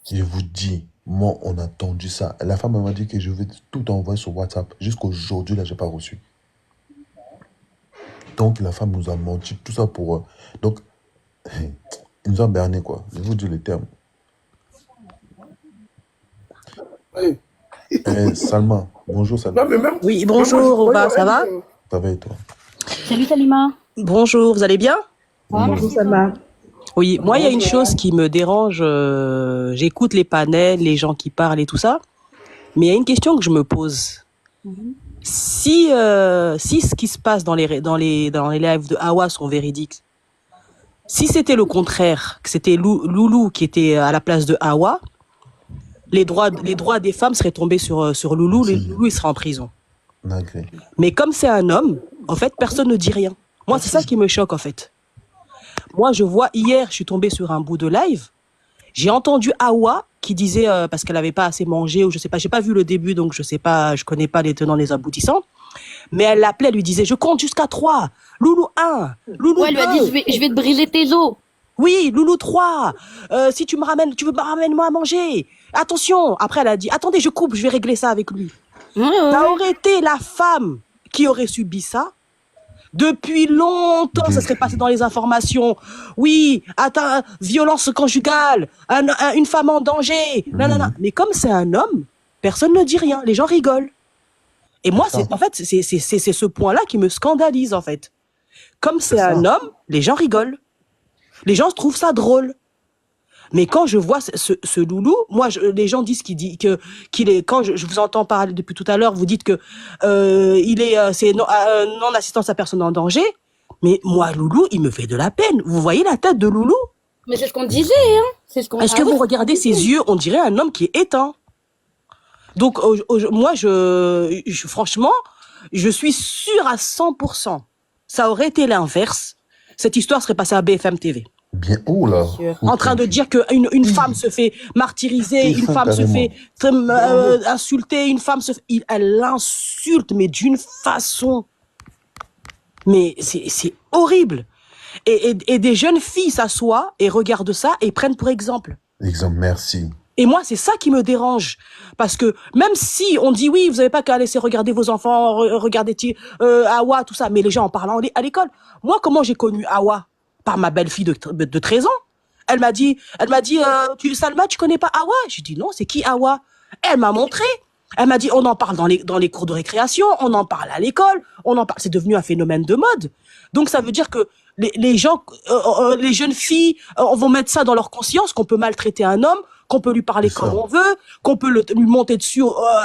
Je vous dis, moi, on a entendu ça. La femme m'a dit que je vais tout envoyer sur WhatsApp. Jusqu'aujourd'hui, là, je n'ai pas reçu. Donc, la femme nous a menti. Tout ça pour... Donc, il nous a berné, quoi. Je vous dis les termes. Ouais. Salma, bonjour Salma. Non, mais même... Oui, bonjour, Oba, ça va? Ça va et toi? Salut Salima. Bonjour, vous allez bien? Bonjour Salma. Oui, moi, il y a une chose qui me dérange. J'écoute les panels, les gens qui parlent et tout ça. Mais il y a une question que je me pose. Si ce qui se passe dans les lives de Hawa sont véridiques, si c'était le contraire, que c'était Loulou qui était à la place de Hawa, les droits des femmes seraient tombés sur Loulou, Loulou il serait en prison. Okay. Mais comme c'est un homme, en fait, personne ne dit rien. Moi, c'est ça qui me choque, en fait. Moi, je vois, hier, je suis tombée sur un bout de live, j'ai entendu Hawa qui disait, parce qu'elle n'avait pas assez mangé, ou je sais pas, j'ai pas vu le début, donc je sais pas, je connais pas les tenants, les aboutissants, mais elle l'appelait, elle lui disait, je compte jusqu'à 3, Loulou 1, Loulou 2. Ouais, elle lui a dit, je vais te briser tes os. Oui, Loulou 3, si tu veux me ramènes moi à manger. Attention. Après, elle a dit, attendez, je coupe, je vais régler ça avec lui. Ça aurait été la femme qui aurait subi ça, depuis longtemps, ça serait passé dans les informations. Oui, attends, violence conjugale, une femme en danger. Non, non, non. Mais comme c'est un homme, personne ne dit rien. Les gens rigolent. Et moi, en fait, c'est ce point-là qui me scandalise, en fait. Comme c'est un homme, les gens rigolent. Les gens trouvent ça drôle. Mais quand je vois ce loulou, moi, les gens disent qu'il est, quand je vous entends parler depuis tout à l'heure, vous dites que c'est non-assistance à personne en danger. Mais moi, loulou, il me fait de la peine. Vous voyez la tête de loulou? Mais c'est ce qu'on disait, hein. C'est ce qu'on. Est-ce que vous regardez ses yeux? On dirait un homme qui est éteint. Donc, moi, franchement, je suis sûre à 100%. Ça aurait été l'inverse. Cette histoire serait passée à BFM TV. Bien, oh là. En train de dire qu'une femme se fait martyriser, une femme se fait insulter, une femme elle l'insulte, mais d'une façon. Mais c'est horrible. Et des jeunes filles s'assoient et regardent ça et prennent pour exemple. Exemple, merci. Et moi, c'est ça qui me dérange. Parce que même si on dit oui, vous n'avez pas qu'à laisser regarder vos enfants, regarder Awa, tout ça, mais les gens en parlant à l'école. Moi, comment j'ai connu Awa? Par ma belle-fille de 13 ans. Elle m'a dit, Salma, tu connais pas Awa? J'ai dit non, c'est qui Awa? Elle m'a montré. Elle m'a dit, on en parle dans les cours de récréation, on en parle à l'école, c'est devenu un phénomène de mode. Donc ça veut dire que les gens, les jeunes filles, vont mettre ça dans leur conscience qu'on peut maltraiter un homme, qu'on peut lui parler comme on veut, qu'on peut lui monter dessus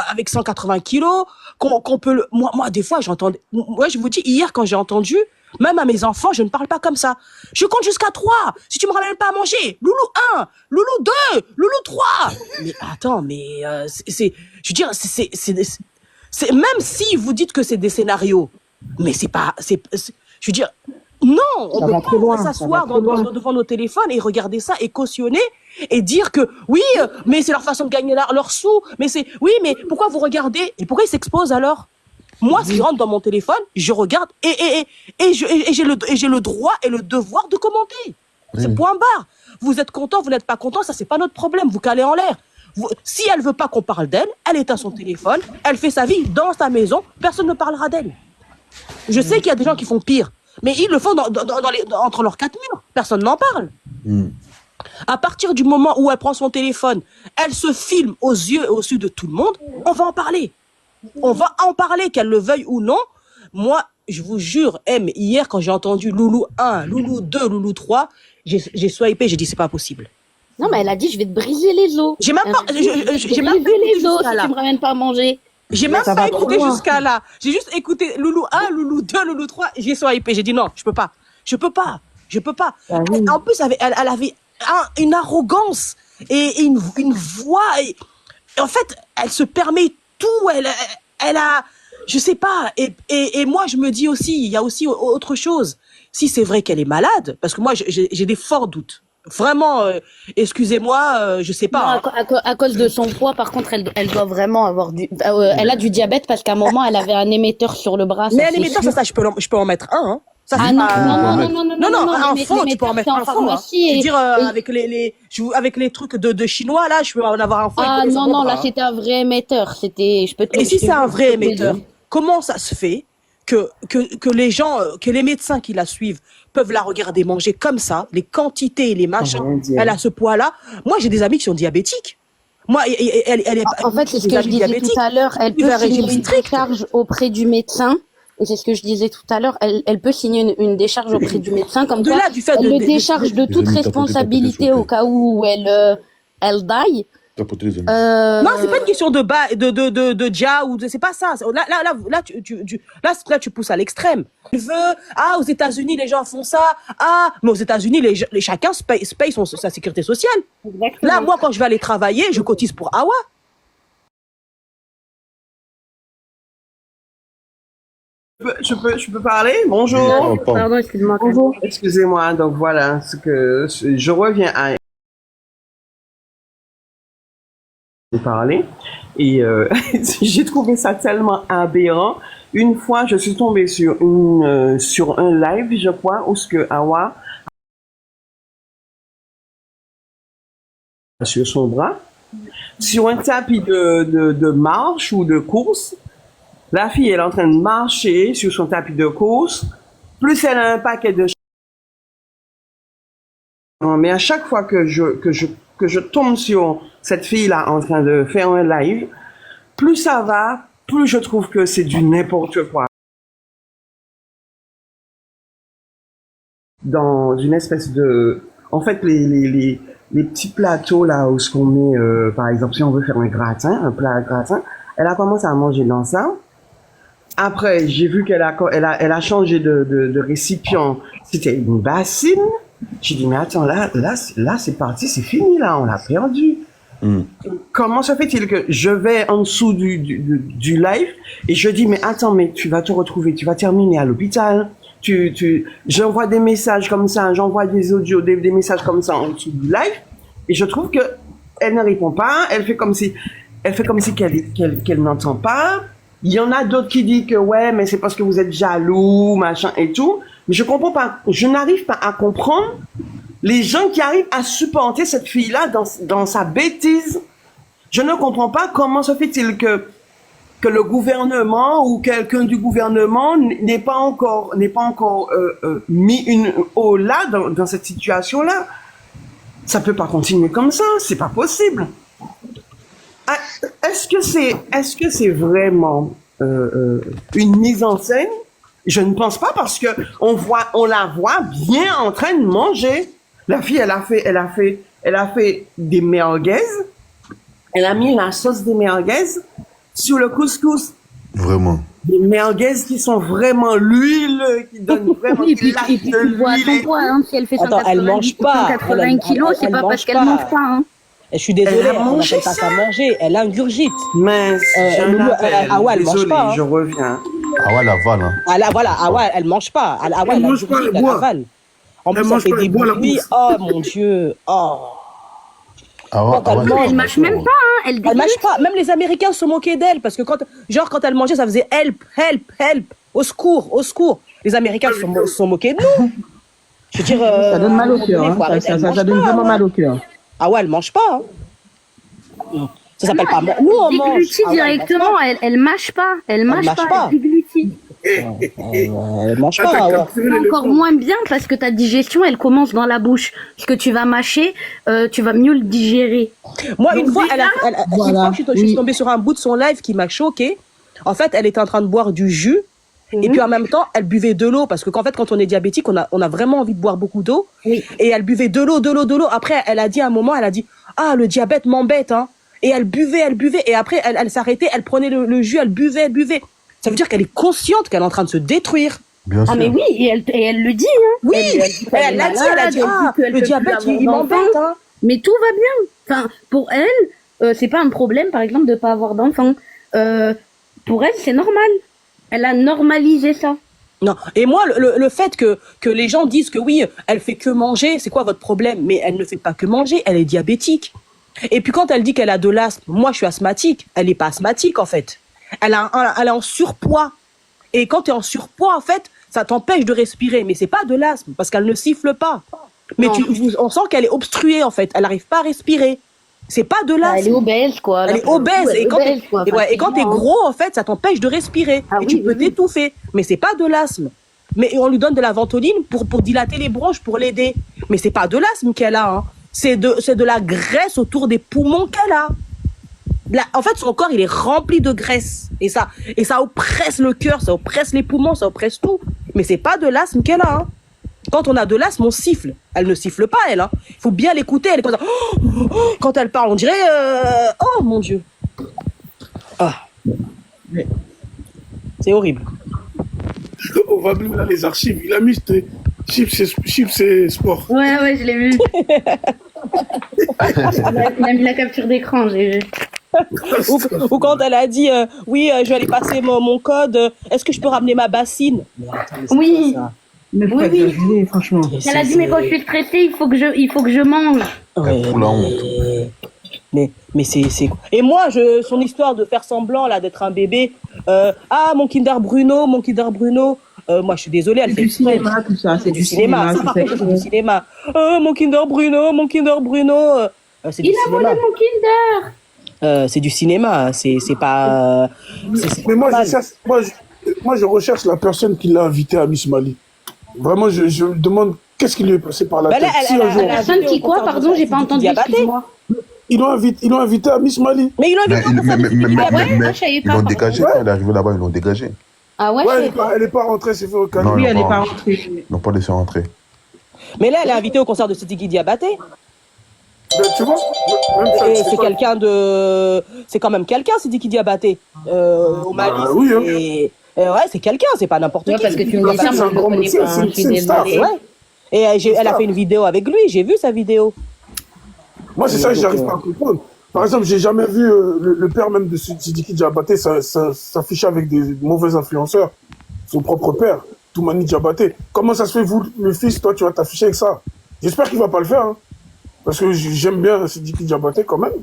avec 180 kilos, qu'on peut moi des fois moi je vous dis, hier quand j'ai entendu, même à mes enfants, je ne parle pas comme ça. Je compte jusqu'à 3. Si tu me ramènes pas à manger, loulou 1, loulou 2, loulou 3. Mais attends, mais je veux dire, c'est même si vous dites que c'est des scénarios, mais c'est pas, je veux dire, non, on peut pas s'asseoir devant nos téléphones et regarder ça et cautionner et dire que oui, mais c'est leur façon de gagner leur sous. Mais oui, mais pourquoi vous regardez et pourquoi ils s'exposent alors? Moi, si je rentre dans mon téléphone, je regarde et j'ai le droit et le devoir de commenter. C'est point barre. Vous êtes content, vous n'êtes pas content, ça c'est pas notre problème. Vous calez en l'air. Si elle veut pas qu'on parle d'elle, elle est à son téléphone, elle fait sa vie dans sa maison, personne ne parlera d'elle. Je sais qu'il y a des gens qui font pire, mais ils le font entre leurs quatre murs. Personne n'en parle. À partir du moment où elle prend son téléphone, elle se filme aux yeux et aux yeux de tout le monde, on va en parler. On va en parler, qu'elle le veuille ou non. Moi, je vous jure, mais hier, quand j'ai entendu Loulou 1, Loulou 2, Loulou 3, j'ai swipé, j'ai dit, c'est pas possible. Non, mais elle a dit, je vais te briser les os. J'ai même pas, j'ai même pas briser les os si tu me ramènes pas à manger. J'ai même pas écouté jusqu'à là. J'ai juste écouté Loulou 1, Loulou 2, Loulou 3, j'ai swipé. J'ai dit non, je peux pas. En plus, elle avait une arrogance et une voix. En fait, elle se permet tout, elle a, je sais pas, et moi je me dis aussi, il y a aussi autre chose. Si c'est vrai qu'elle est malade, parce que moi j'ai des forts doutes. Vraiment, excusez-moi, je sais pas. Non, à cause de son poids, par contre, elle doit vraiment avoir elle a du diabète parce qu'à un moment elle avait un émetteur sur le bras. Mais un émetteur, ça, je peux en mettre un. Hein. Ça, non, un fond, tu peux en mettre un fond. Hein. Je veux dire, avec les trucs de chinois, là, je peux en avoir un fond. Ah non, là, c'était un vrai émetteur. Et si c'est un vrai émetteur, comment ça se fait que les gens, que les médecins qui la suivent peuvent la regarder manger comme ça, les quantités et les machins, elle a ce poids-là. Moi, j'ai des amis qui sont diabétiques. Moi, elle est en fait, c'est ce que je disais tout à l'heure, elle peut signer une décharge auprès du médecin. Et c'est ce que je disais tout à l'heure, elle peut signer une décharge auprès du médecin, comme quoi elle le décharge de toute responsabilité au cas où elle die. Non, c'est pas une question de dia ou c'est pas ça. Là, tu pousses à l'extrême. Tu veux, aux États-Unis, les gens font ça. Mais aux États-Unis, chacun se paye sa sécurité sociale. Exactement. Là, moi, quand je vais aller travailler, je cotise pour Awa. Je peux parler? Bonjour. Pardon, excuse-moi. Bonjour. Excusez-moi. Donc voilà, je reviens à parler et j'ai trouvé ça tellement aberrant. Une fois, je suis tombée sur un live, je crois, où ce que Awa sur son bras, sur un tapis de marche ou de course. La fille, elle est en train de marcher sur son tapis de course. Plus elle a un paquet de... Mais à chaque fois que je tombe sur cette fille-là en train de faire un live, plus ça va, plus je trouve que c'est du n'importe quoi. Dans une espèce de... En fait, les petits plateaux là où ce qu'on met, par exemple, si on veut faire un plat gratin, elle a commencé à manger dans ça. Après, j'ai vu qu'elle a changé de récipient. C'était une bassine. J'ai dit, mais attends, là, c'est parti, c'est fini, là, on l'a perdu. Comment se fait-il que je vais en dessous du live et je dis, mais attends, mais tu vas te retrouver, tu vas terminer à l'hôpital. J'envoie des messages comme ça, j'envoie des audios, des messages comme ça en dessous du live, et je trouve que elle ne répond pas, elle fait comme si qu'elle n'entend pas. Il y en a d'autres qui disent que ouais, mais c'est parce que vous êtes jaloux, machin et tout. Mais je comprends pas, je n'arrive pas à comprendre les gens qui arrivent à supporter cette fille-là dans sa bêtise. Je ne comprends pas comment se fait-il que le gouvernement ou quelqu'un du gouvernement n'est pas encore mis une eau là dans cette situation-là. Ça peut pas continuer comme ça, c'est pas possible. Est-ce que c'est vraiment une mise en scène? Je ne pense pas parce que on la voit bien en train de manger. La fille, elle a fait des merguez. Elle a mis la sauce des merguez sur le couscous. Vraiment. Des merguez qui sont vraiment l'huile, qui donnent vraiment Oui, et puis tu vois à son poids, hein, si elle fait 180, elle mange pas. 180 kilos, c'est pas parce qu'elle mange pas. Hein. Je suis désolée, on n'appelle pas ça manger, elle ingurgite. Mais Awa, elle mange pas. Je reviens. Awa, elle avale. Hein. Voilà, Awa, elle mange pas. Awa, elle mange pas, elle avale. En plus, elle fait des bruits. Oh mon Dieu. Oh. Elle mâche même pas, hein. Elle mâche pas. Même les Américains se moquaient d'elle parce que quand elle mangeait, ça faisait help, help, help, au secours, au secours. Les Américains se sont moqués de nous. Je veux dire, ça donne mal au cœur. Hein. Ça donne vraiment mal au cœur. Ah ouais, elle mange pas. Hein. Ça s'appelle pas. Nous on mange. Elle déglutit directement. Elle mâche pas. Elle mâche pas. Elle déglutit. Elle mange pas. C'est encore moins bien parce que ta digestion, elle commence dans la bouche. Ce que tu vas mâcher, tu vas mieux le digérer. Moi, une fois, je suis tombée sur un bout de son live qui m'a choquée. En fait, elle était en train de boire du jus. Et puis en même temps, elle buvait de l'eau parce que qu'en fait, quand on est diabétique, on a vraiment envie de boire beaucoup d'eau. Oui. Et elle buvait de l'eau. Après, elle a dit à un moment, ah, le diabète m'embête, hein. Et elle buvait. Et après, elle s'arrêtait, elle prenait le jus, elle buvait. Ça veut dire qu'elle est consciente qu'elle est en train de se détruire. Bien sûr. Ah mais oui, et elle le dit, hein. Oui, elle l'a dit, le diabète, il m'embête, hein. Mais tout va bien. Enfin, pour elle, c'est pas un problème, par exemple, de pas avoir d'enfant. Pour elle, c'est normal. Elle a normalisé ça. Non. Et moi, le fait que les gens disent que oui, elle fait que manger, c'est quoi votre problème? Mais elle ne fait pas que manger, elle est diabétique. Et puis quand elle dit qu'elle a de l'asthme, moi je suis asthmatique, elle n'est pas asthmatique en fait. Elle est en surpoids. Et quand tu es en surpoids, en fait, ça t'empêche de respirer. Mais c'est pas de l'asthme, parce qu'elle ne siffle pas. Mais on sent qu'elle est obstruée, en fait. Elle n'arrive pas à respirer. C'est pas de l'asthme. Elle est obèse, quoi. Elle est obèse. Et quand t'es gros, en fait, ça t'empêche de respirer. Et tu peux t'étouffer. Mais c'est pas de l'asthme. Mais on lui donne de la ventoline pour dilater les bronches, pour l'aider. Mais c'est pas de l'asthme qu'elle a, hein. C'est de la graisse autour des poumons qu'elle a. En fait, son corps, il est rempli de graisse. Et ça oppresse le cœur, ça oppresse les poumons, ça oppresse tout. Mais c'est pas de l'asthme qu'elle a, hein. Quand on a de l'asthme, on siffle. Elle ne siffle pas, elle, hein. Il faut bien l'écouter. Elle est comme ça. Quand elle parle, on dirait... Oh, mon Dieu. Ah. C'est horrible. On va plus là les archives. Il a mis chips et sport. Ouais, je l'ai vu. Il a mis la capture d'écran, j'ai vu. ou quand elle a dit oui, je vais aller passer mon code, est-ce que je peux ramener ma bassine? Oui. Mais oui. Franchement. Elle a dit mais quand je suis stressée, il faut que je mange. Mais c'est et moi son histoire de faire semblant là d'être un bébé, mon Kinder Bruno, moi je suis désolée, elle fait du cinéma, tout ça, c'est du cinéma. Ça, par contre, c'est du cinéma. Mon Kinder Bruno, c'est du cinéma. Il a volé mon Kinder. c'est du cinéma, c'est pas. Mais moi, je recherche la personne qui l'a invité à Miss Mali. Vraiment, je me demande qu'est-ce qui lui est passé par la tête. La personne qui quoi, pardon, j'ai pas entendu, excuse-moi. Ils l'ont invité à Miss Mali. Mais ils l'ont invité. Ils l'ont dégagé. Quand elle est arrivée là-bas, ils l'ont dégagé. Ah ouais, elle n'est pas rentrée, c'est fait au Canada. Oui, elle n'est pas rentrée. Ils n'ont pas laissé rentrer. Mais là, elle est invitée au concert de Sidiki Diabaté. Ben, tu vois, et c'est quelqu'un de. C'est quand même quelqu'un, Sidiki Diabaté. Au Mali. Oui, ouais, c'est quelqu'un, c'est pas n'importe qui. Parce que tu me dis ça, moi je le connais pas. C'est une star. Ouais. Et elle a fait une vidéo avec lui, j'ai vu sa vidéo. Moi, c'est ça que j'arrive pas à comprendre. Par exemple, j'ai jamais vu le père même de Sidiki Diabaté s'afficher avec des mauvais influenceurs. Son propre père, Toumani Diabaté. Comment ça se fait, vous, le fils, toi, tu vas t'afficher avec ça? J'espère qu'il va pas le faire, hein. Parce que j'aime bien Sidiki Diabaté quand même.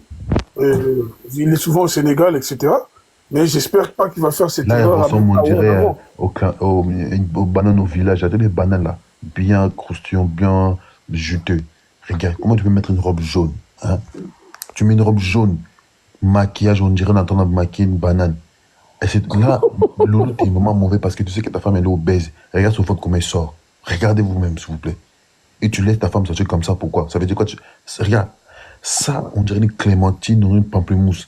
Il est souvent au Sénégal, etc. Mais j'espère pas qu'il va faire cette erreur. Là, il ressemble, on dirait, aux bananes au village. Il y a des bananes là, bien croustillantes, bien juteux. Regarde, comment tu peux mettre une robe jaune, hein? Tu mets une robe jaune, maquillage, on dirait on est en train de maquiller une banane. Et là, Loulou, t'es vraiment mauvais parce que tu sais que ta femme elle est obèse. Regarde sur votre comment elle sort. Regardez vous-même, s'il vous plaît. Et tu laisses ta femme sortir comme ça, pourquoi? Ça veut dire quoi? Regarde, ça, on dirait une clémentine ou une pamplemousse.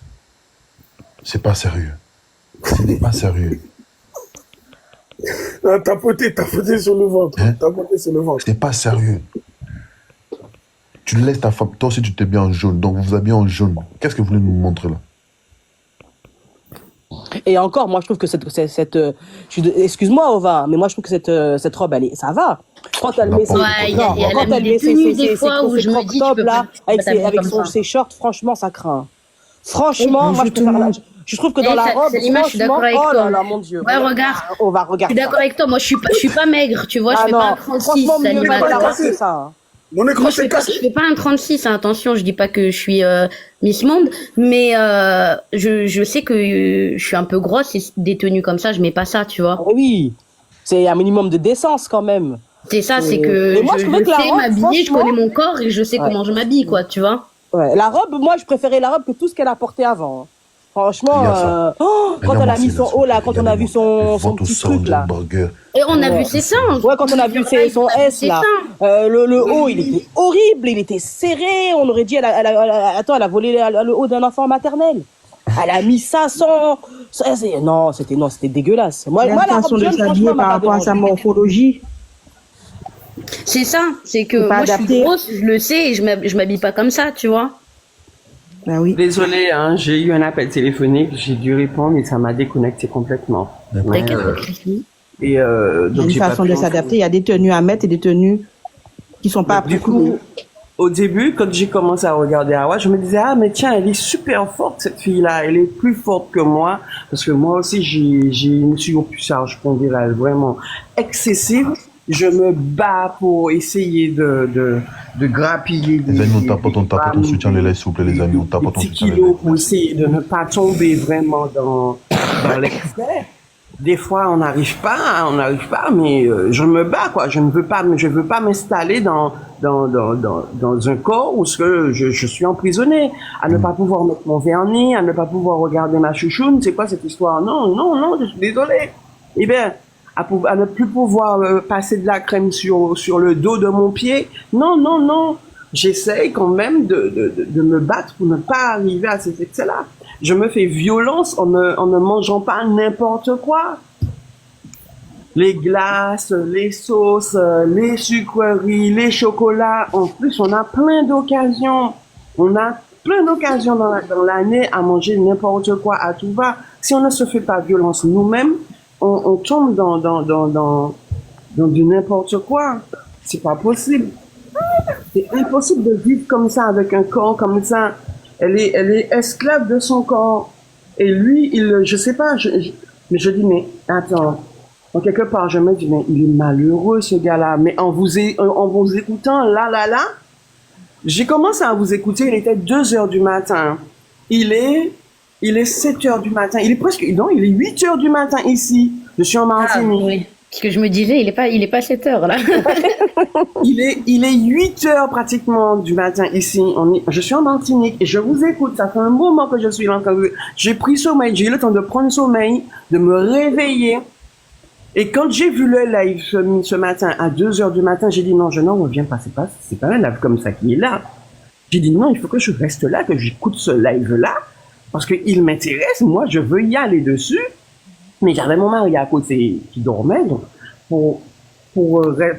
C'est pas sérieux. Ce n'est pas sérieux. T'as poté sur le ventre. Hein? T'as poté sur le ventre. C'est pas sérieux. Tu laisses ta femme, toi aussi tu t'es bien en jaune, donc vous vous habillez en jaune. Qu'est-ce que vous voulez nous montrer là? Et encore, moi je trouve que excuse-moi Ova, mais moi je trouve que cette robe, ça va. Quand elle met ses crop top là, avec ses shorts, franchement ça craint. Franchement, moi je trouve que dans la robe, je suis d'accord avec toi. Oh là là, mon Dieu. Ouais, regarde. On va regarder. Je suis d'accord avec toi. Moi, je suis pas maigre, tu vois. Je fais pas un 36. Mon écran, moi, je fais pas un 36, hein, attention, je dis pas que je suis Miss Monde, mais je sais que je suis un peu grosse et des tenues comme ça, je mets pas ça, tu vois. Oui, c'est un minimum de décence quand même. C'est ça, c'est que moi, je sais m'habiller, je connais mon corps et je sais comment je m'habille, quoi, tu vois. Ouais, la robe, moi, je préférais la robe que tout ce qu'elle a porté avant. Franchement, quand elle a mis son haut là, quand on a vu son petit truc là. Et on a vu ses seins. Ouais, quand on a vu son S là. Le haut, il était horrible, il était serré. On aurait dit, attends, elle a volé le haut d'un enfant maternel. Elle a mis ça sans. Non, c'était dégueulasse. Moi, la façon de s'habiller par rapport à sa morphologie. C'est ça, c'est que moi je suis grosse, je le sais, et je m'habille pas comme ça, tu vois. Ben oui. Désolée, hein, j'ai eu un appel téléphonique, j'ai dû répondre et ça m'a déconnecté complètement. T'inquiète, et donc une façon de s'adapter, il y a des tenues à mettre et des tenues qui sont pas appropriées. Au début, quand j'ai commencé à regarder Awa, je me disais, ah, mais tiens, elle est super forte, cette fille-là. Elle est plus forte que moi. Parce que moi aussi, j'ai une surpuissance pondérale vraiment excessive. Je me bats pour essayer de grappiller les amis, on tapote, on soutient les lives, s'il vous plaît, les amis. On tapote, on soutient les lives. Pour essayer de ne pas tomber vraiment dans l'excès. Des fois, on n'arrive pas, mais je me bats, quoi. Je veux pas m'installer dans un corps où je suis emprisonné, à ne pas pouvoir mettre mon vernis, à ne pas pouvoir regarder ma chouchoune. C'est quoi cette histoire? Non, je suis désolé. Eh bien, à ne plus pouvoir passer de la crème sur le dos de mon pied. Non. J'essaye quand même de me battre pour ne pas arriver à ces excès-là. Je me fais violence en ne mangeant pas n'importe quoi. Les glaces, les sauces, les sucreries, les chocolats. En plus, on a plein d'occasions. On a plein d'occasions dans l'année à manger n'importe quoi à tout va. Si on ne se fait pas violence nous-mêmes, on tombe dans du n'importe quoi. C'est pas possible. C'est impossible de vivre comme ça, avec un corps comme ça. Elle est esclave de son corps. Et lui, je sais pas, mais je dis, mais attends. En quelque part, je me dis, mais il est malheureux, ce gars-là. Mais en vous écoutant, là, j'ai commencé à vous écouter, il était 2h du matin. Il est 7h du matin. Il est presque, non, il est 8h du matin ici. Je suis en Martinique. Parce que je me disais, il est pas 7 heures, là. Il est 8 heures pratiquement du matin ici. Je suis en Martinique et je vous écoute. Ça fait un moment que je suis là. J'ai pris sommeil, j'ai eu le temps de prendre sommeil, de me réveiller. Et quand j'ai vu le live ce matin à 2 heures du matin, j'ai dit non, je n'en reviens pas. C'est pas un live comme ça qui est là. J'ai dit non, il faut que je reste là, que j'écoute ce live-là. Parce qu'il m'intéresse. Moi, je veux y aller dessus. Mais j'avais mon mari à côté qui dormait, donc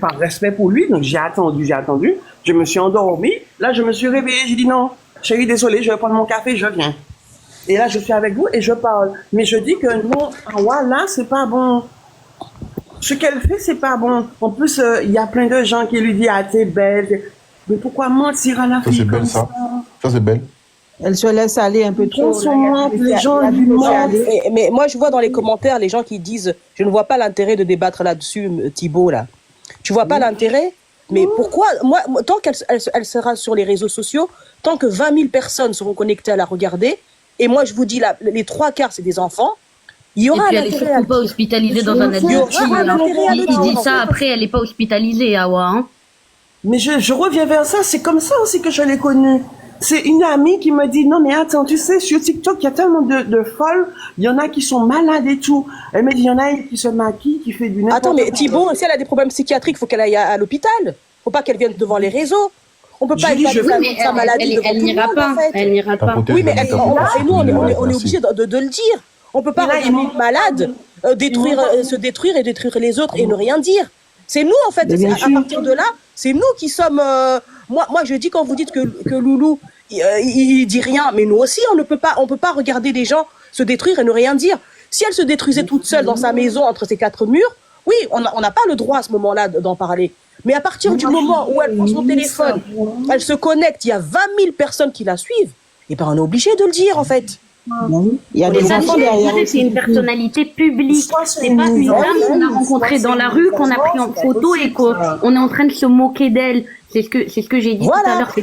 par respect pour lui, donc j'ai attendu. Je me suis endormie. Là, je me suis réveillée. J'ai dit non, chérie, désolé, je vais prendre mon café, je viens. Et là, je suis avec vous et je parle. Mais je dis que non, là, c'est pas bon. Ce qu'elle fait, c'est pas bon. En plus, il y a plein de gens qui lui disent ah t'es belle. Mais pourquoi mentir à la fille comme ça? Ça c'est belle. Elle se laisse aller un peu trop. Les gens lui mentent. Mais moi, je vois dans les commentaires les gens qui disent « Je ne vois pas l'intérêt de débattre là-dessus, Thibaut, là. » Tu vois pas l'intérêt? Mais pourquoi? Moi, tant qu'elle sera sur les réseaux sociaux, tant que 20 000 personnes seront connectées à la regarder, et moi, je vous dis, là, les 3/4, c'est des enfants, il y aura et puis elle est surtout pas hospitalisée dans un asile. Il dit ça, après, elle est pas hospitalisée, Awa. Hein. Mais je reviens vers ça, c'est comme ça aussi que je l'ai connue. C'est une amie qui me dit, non mais attends, tu sais, sur TikTok, il y a tellement de folles, il y en a qui sont malades et tout. Elle me dit, il y en a une qui se maquille, qui fait du n'importe quoi. Attends, mais Thibaut, si elle a des problèmes psychiatriques, il faut qu'elle aille à l'hôpital. Faut pas qu'elle vienne devant les réseaux. On peut pas évaluer sa maladie devant tout le monde, en fait. Elle n'ira pas. Oui, mais nous, on est obligé de le dire. On peut pas regarder une malade, se détruire et détruire les autres et ne rien dire. C'est nous, en fait, à partir de là, c'est nous qui sommes... Moi, je dis quand vous dites que Loulou, il dit rien, mais nous aussi, on peut pas regarder des gens se détruire et ne rien dire. Si elle se détruisait toute seule dans sa maison, entre ses 4 murs, oui, on n'a pas le droit à ce moment-là d'en parler. Mais à partir du moment où elle prend son téléphone, elle se connecte, il y a 20 000 personnes qui la suivent, et ben on est obligé de le dire, en fait. Il y a des enfants derrière. C'est une personnalité publique. C'est pas une dame qu'on a rencontrée dans la rue, qu'on a pris en photo et qu'on est en train de se moquer d'elle. C'est ce que j'ai dit tout à l'heure.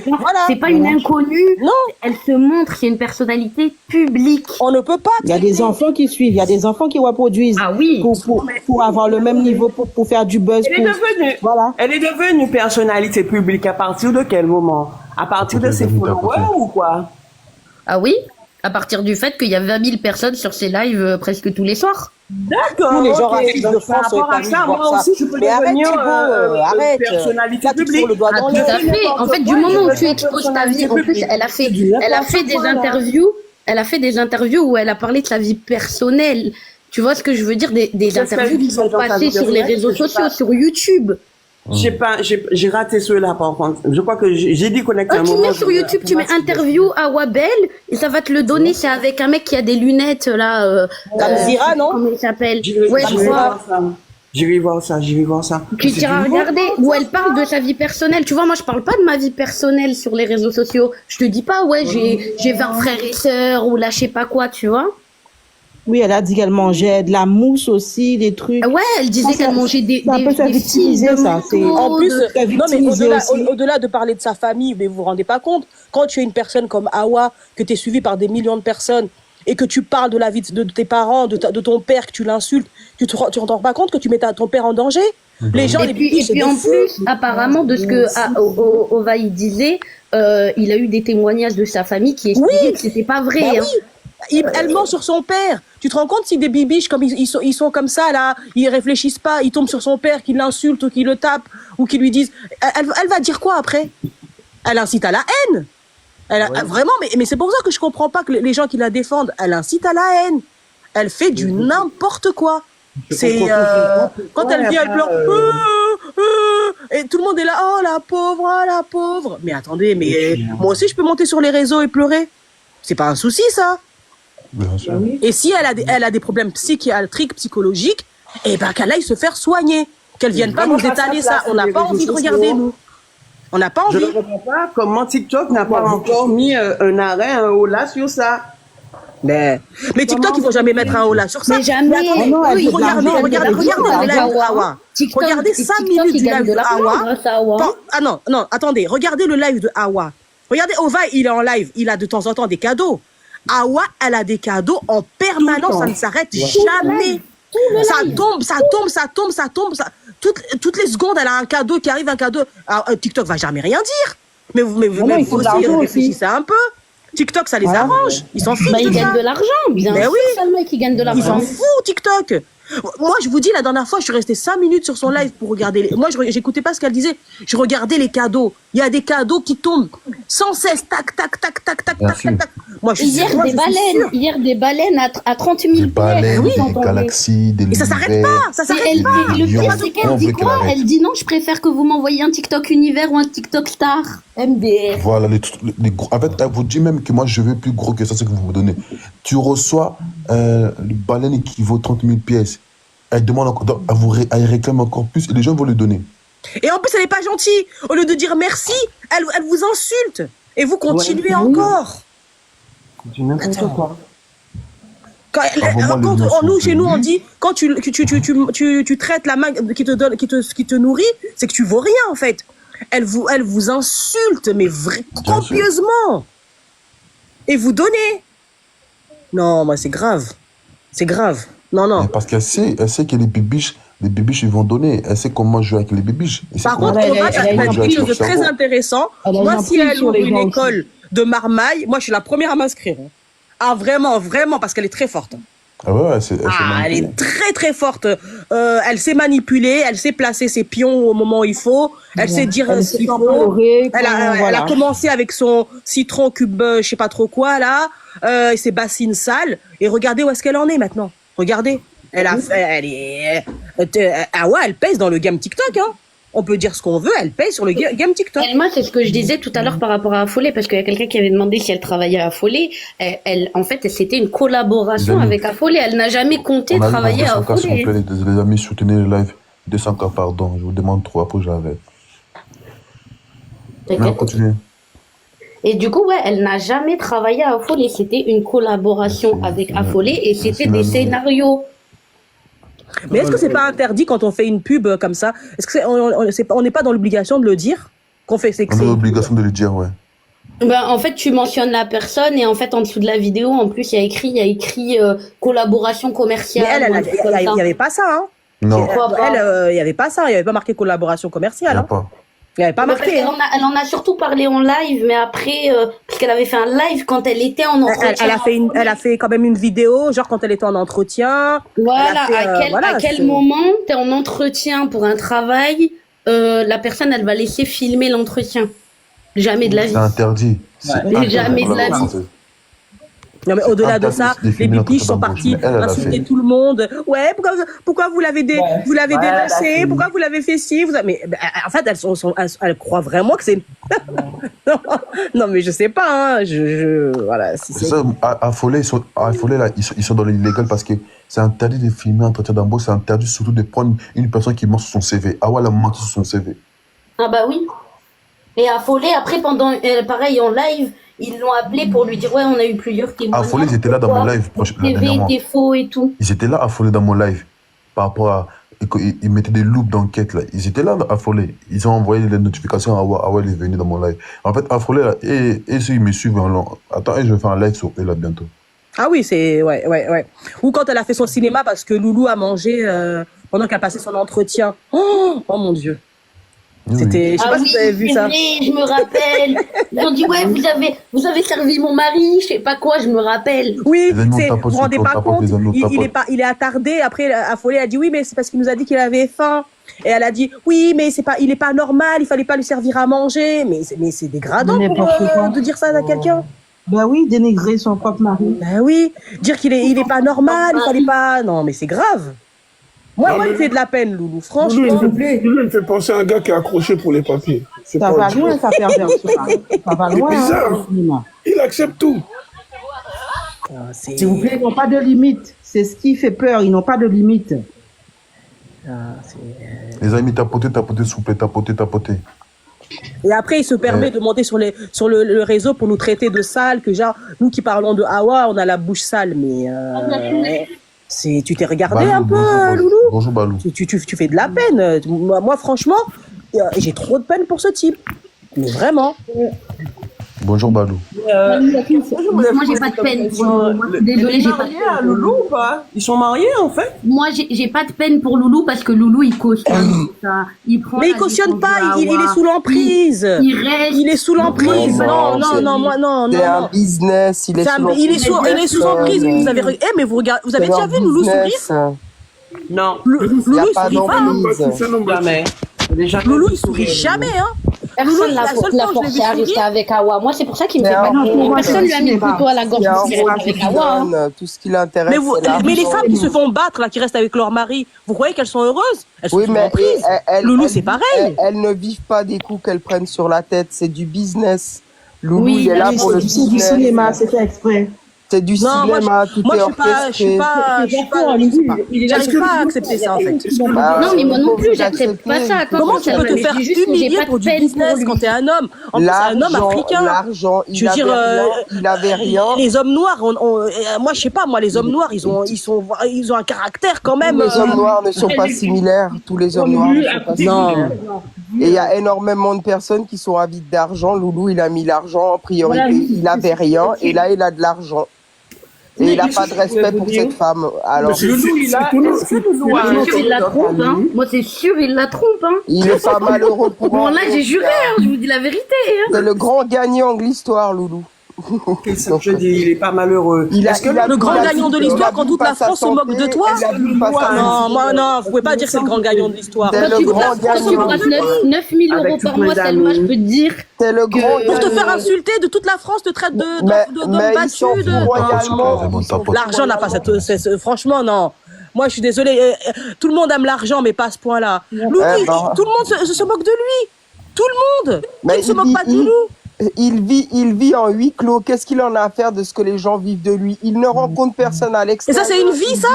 C'est pas une inconnue. Non. Elle se montre. C'est une personnalité publique. On ne peut pas. Il y a des enfants qui suivent. Il y a des enfants qui reproduisent. Ah oui. Pour avoir le même niveau, pour faire du buzz. Elle est devenue personnalité publique à partir de quel moment? À partir de ses followers ou quoi? Ah oui. À partir du fait qu'il y a 20 000 personnes sur ces lives presque tous les soirs. D'accord. Tous les gens racistes de France ont pas ça, moi aussi, je peux devenir personnalité publique. Tout à fait. En fait, du moment où tu exposes ta vie, en plus, elle a fait des interviews. Elle a fait des interviews où elle a parlé de sa vie personnelle. Tu vois ce que je veux dire? Des interviews qui sont passées sur les réseaux sociaux, sur YouTube. J'ai raté ceux-là par contre. Je crois que j'ai dit connecter un moment. Tu mets sur YouTube, tu mets interview à Wabel et ça va te le donner. C'est avec un mec qui a des lunettes là. Zira, non? Comment il s'appelle? Ouais, je vois. J'irai voir ça. Tu t'iras regarder où elle parle de sa vie personnelle. Tu vois, moi je parle pas de ma vie personnelle sur les réseaux sociaux. Je te dis pas ouais j'ai 20 frères et sœurs ou là je sais pas quoi, tu vois. Oui, elle a dit qu'elle mangeait de la mousse aussi, des trucs. Ouais, elle disait qu'elle mangeait des victimiser ça. En plus, non mais au-delà de parler de sa famille, mais vous vous rendez pas compte, quand tu es une personne comme Awa, que tu es suivie par des millions de personnes, et que tu parles de la vie de tes parents, de ton père, que tu l'insultes, tu te rends pas compte que tu mets ton père en danger? Les gens, et puis en plus, apparemment, de ce que Ovaï disait, il a eu des témoignages de sa famille qui expliquaient que c'était pas vrai. Bah oui. Elle ment sur son père. Tu te rends compte si des bibiches comme ils sont comme ça là, ils réfléchissent pas, ils tombent sur son père, qui l'insulte ou qui le tape ou qui lui disent, elle va dire quoi après? Elle incite à la haine. Vraiment, mais c'est pour ça que je comprends pas que les gens qui la défendent, elle incite à la haine. Elle fait du n'importe quoi. C'est quand elle vient, elle pleure. Et tout le monde est là, oh la pauvre. Mais attendez, mais moi aussi je peux monter sur les réseaux et pleurer. C'est pas un souci ça. Et si elle a des problèmes psychiatriques, psychologiques, eh ben qu'elle aille se faire soigner. Qu'elle vienne pas nous étaler ça. On n'a pas envie de regarder, nous. On n'a pas envie. Je ne comprends pas comment TikTok n'a pas encore mis un arrêt, un holà sur ça. Mais TikTok, ils vont jamais mettre un holà sur ça. Mais jamais. Regardez le live de Awa. Regardez 5 minutes du live de Awa. Ah non, attendez. Regardez le live de Awa. Regardez, Ovaï, il est en live. Il a de temps en temps des cadeaux. Awa, elle a des cadeaux en permanence. Ça ne s'arrête jamais. Ça tombe. Toutes les secondes, elle a un cadeau qui arrive, un cadeau. Alors, TikTok va jamais rien dire. Mais vous il faut de aussi, l'argent réfléchissez un peu. TikTok, ça les arrange. Ils s'en foutent. Ils gagnent de l'argent, bien sûr. Oui. Seulement qu'ils gagnent de Ils s'en l'argent. foutent, TikTok. Moi, je vous dis, la dernière fois, je suis restée 5 minutes sur son live pour regarder. Moi, j'écoutais pas ce qu'elle disait. Je regardais les cadeaux. Il y a des cadeaux qui tombent sans cesse. Tac, tac, tac, tac, tac, tac, tac, tac. Moi, je suis Hier, des baleines à 30 000 Des baleines, pieds. des galaxies, des Et ça s'arrête pas. Ça s'arrête pas. Le pire, c'est qu'elle dit quoi? Elle dit non, je préfère que vous m'envoyiez un TikTok univers ou un TikTok star. MDR. Voilà, les gros. En fait, elle vous dit même que moi, je veux plus gros que ça, ce que vous me donnez. Tu reçois une baleine qui vaut 30 000 pièces. Elle demande encore, elle réclame encore plus et les gens vont lui donner. Et en plus, elle n'est pas gentille. Au lieu de dire merci, elle vous insulte. Et vous continuez encore. C'est n'importe quoi. Chez nous, on dit, quand tu traites la main qui te nourrit, c'est que tu vaux rien, en fait. Elle vous insulte, mais copieusement. Et vous donnez. Non, moi, c'est grave. C'est grave. Non. Parce qu'elle sait que les bibiches, ils vont donner. Elle sait comment jouer avec les bibiches. Par contre, ça fait quelque chose de très intéressant. Moi, si elle ouvre une école de marmaille, moi, je suis la première à m'inscrire. Ah, vraiment, parce qu'elle est très forte. Ah ouais, elle est très, très forte. Elle sait manipuler, elle sait placer ses pions au moment où il faut, elle sait dire ce qu'il faut. Elle a commencé avec son citron cube, je sais pas trop quoi, là, ses bassines sales. Et regardez où est-ce qu'elle en est maintenant. Regardez, elle pèse dans le game TikTok, hein. On peut dire ce qu'on veut, elle pèse sur le game TikTok. Et moi, c'est ce que je disais tout à l'heure par rapport à Affolé, parce qu'il y a quelqu'un qui avait demandé si elle travaillait à Affolé. En fait, c'était une collaboration avec Affolé. Elle n'a jamais compté travailler à Affolé. S'il vous plaît, les amis, soutenez le live. 200K, pardon. Je vous demande 3 pour j'avais. Non, continuez. Et du coup, elle n'a jamais travaillé à Affolé. C'était une collaboration avec Affolé et c'était des scénarios. Mais est-ce que c'est pas interdit quand on fait une pub comme ça? Est-ce que on n'est pas dans l'obligation de le dire qu'on fait? On a l'obligation de le dire, ouais. En fait, tu mentionnes la personne et en fait, en dessous de la vidéo, en plus, il y a écrit collaboration commerciale. Mais il n'y avait pas ça, hein? Non. Il n'y avait pas ça. Il n'y avait pas marqué collaboration commerciale. Il n'y a pas. Il n'y avait pas marqué. Elle en a surtout parlé en live, mais après, parce qu'elle avait fait un live quand elle était en entretien. Elle a fait quand même une vidéo, genre quand elle était en entretien. Voilà, à quel moment tu es en entretien pour un travail, la personne, elle va laisser filmer l'entretien. Jamais de la vie. C'est interdit. Jamais de la vie. Non, mais au-delà de ça, les bibiches sont partis insulter tout le monde. Ouais, pourquoi vous l'avez délaissé? Pourquoi vous l'avez fait ci? Mais en fait, elles croient vraiment que c'est. Non, mais je sais pas. Hein. Voilà. C'est ça. Affolé, là, ils sont dans l'illégal parce que c'est interdit de filmer un entretien d'embauche. C'est interdit surtout de prendre une personne qui ment sur son CV. Ah ouais, elle a menti sur son CV. Ah bah oui. Et Affolé, après, pareil, en live, ils l'ont appelé pour lui dire, ouais, on a eu plusieurs témoignages. Affolé, ils étaient là dans mon live. Le TV était faux et tout. Ils étaient là, Affolé, dans mon live. Par rapport à... Ils mettaient des loops d'enquête, là. Ils étaient là, Affolé. Ils ont envoyé les notifications à Awa, il est venu dans mon live. En fait, Affolé, là, et ceux qui me suivent, attends, je vais faire un live sur eux, là, bientôt. Ah oui, c'est... Ouais. Ou quand elle a fait son cinéma parce que Loulou a mangé pendant qu'elle passait son entretien. Oh mon Dieu. C'était, je sais pas si vous avez vu ça. Je me rappelle. Ils ont dit, ouais, vous avez servi mon mari, je sais pas quoi, je me rappelle. Oui, vous vous rendez pas compte, il est attardé. Après, Affolé a dit, oui, mais c'est parce qu'il nous a dit qu'il avait faim. Et elle a dit, oui, mais il est pas normal, il fallait pas lui servir à manger. Mais c'est dégradant de dire ça à quelqu'un. Bah oui, dénigrer son propre mari. Bah oui, dire qu'il est pas normal, il fallait pas. Non, mais c'est grave. Moi, il me fait de la peine, Loulou, franchement. Loulou, il me fait penser à un gars qui est accroché pour les papiers. Ça va loin, sa perversion. Ça va loin. C'est bizarre. Il accepte tout. S'il vous plaît, ils n'ont pas de limite. C'est ce qui fait peur, ils n'ont pas de limite. Les amis, tapotez, s'il vous plaît, tapotez. Et après, il se permet de monter sur le réseau pour nous traiter de sales, que genre, nous qui parlons de Awa, on a la bouche sale, mais... Tu t'es regardé un peu, Loulou? Bonjour, Balou. Tu fais de la peine. Moi, franchement, j'ai trop de peine pour ce type. Mais vraiment. Bonjour, Balou. Moi, j'ai pas de peine pour Loulou. Moi, je suis désolée, j'ai pas de peine. à Loulou ou pas? Ils sont mariés en fait? Moi, j'ai pas de peine pour Loulou parce que Loulou, il cautionne ça. Il prend Mais il la cautionne défense pas, de il est Hawa. sous l'emprise. Il reste. Il est sous l'emprise. Non, moi, non. C'est un business, il est C'est un- sous il est sous emprise. Vous avez, mais vous regardez, vous avez déjà vu Loulou sourire? Non. Loulou, Il n'y a il pas sourit pas. d'emprise. Jamais. Déjà, Loulou, il sourit jamais, hein. Personne l'a la seule fois où je l'ai forcé vu à rester sourire- avec Hawa. Moi, c'est pour ça qu'il me C'est fait un pas rôle. de Personne lui a mis le couteau à la gorge Il y a un pour qu'il rôle reste qui avec Hawa. hein. donne, tout ce qui l'intéresse, c'est l'argent. Mais les femmes qui se font battre, là, qui restent avec leur mari, vous croyez qu'elles sont heureuses? Elles sont Oui, sous mais emprise. Loulou, c'est pareil. Elles ne vivent pas des coups qu'elles prennent sur la tête, c'est du business. Loulou, Oui, il est là oui, pour le C'est du business. cinéma, c'est fait exprès. C'est du Non, cinéma, tout moi, est je suis pas, orchestré. j'arrive pas à accepter ça, en fait. Non, mais moi non plus, j'accepte pas ça. Attention, Comment tu peux te faire humilier pour du business quand t'es un homme? En plus, un homme africain. L'argent, Je veux dire, il avait rien. les hommes noirs, moi, je sais pas, moi, les hommes noirs, ils ont un caractère quand même. Tous les hommes noirs ne sont pas similaires. Tous les hommes noirs ne sont pas similaires. Et il y a énormément de personnes qui sont avides d'argent. Loulou, il a mis l'argent en priorité. Il avait rien et là, il a de l'argent. Et il n'a pas de respect pour cette femme. Alors, Loulou, il a. Est-ce que Loulou a un il la trompe, hein? Moi, c'est sûr, il la trompe, hein? il est pas malheureux pour Bon, là, j'ai juré, hein, je vous dis la vérité, hein. C'est le grand gagnant de l'histoire, Loulou. Je dis, il est pas malheureux. Est-ce que le grand gagnant de l'histoire quand toute la France se moque de toi? Non, moi, non, vous pouvez pas dire que c'est le grand gagnant de l'histoire. Quand tu brasses 9 000 euros par mois, Selma, je peux te dire. C'est le grand Pour te faire insulter de toute la France, te traite d'homme battu. L'argent n'a pas cette. Franchement, non. Moi, je suis désolée. Tout le monde aime l'argent, mais pas à ce point-là. Loulou, tout le monde se moque de lui. Tout le monde. Qui ne se moque pas de Loulou? Il vit en huis clos. Qu'est-ce qu'il en a à faire de ce que les gens vivent de lui? Il ne rencontre personne à Et l'extérieur. ça, c'est une vie, ça?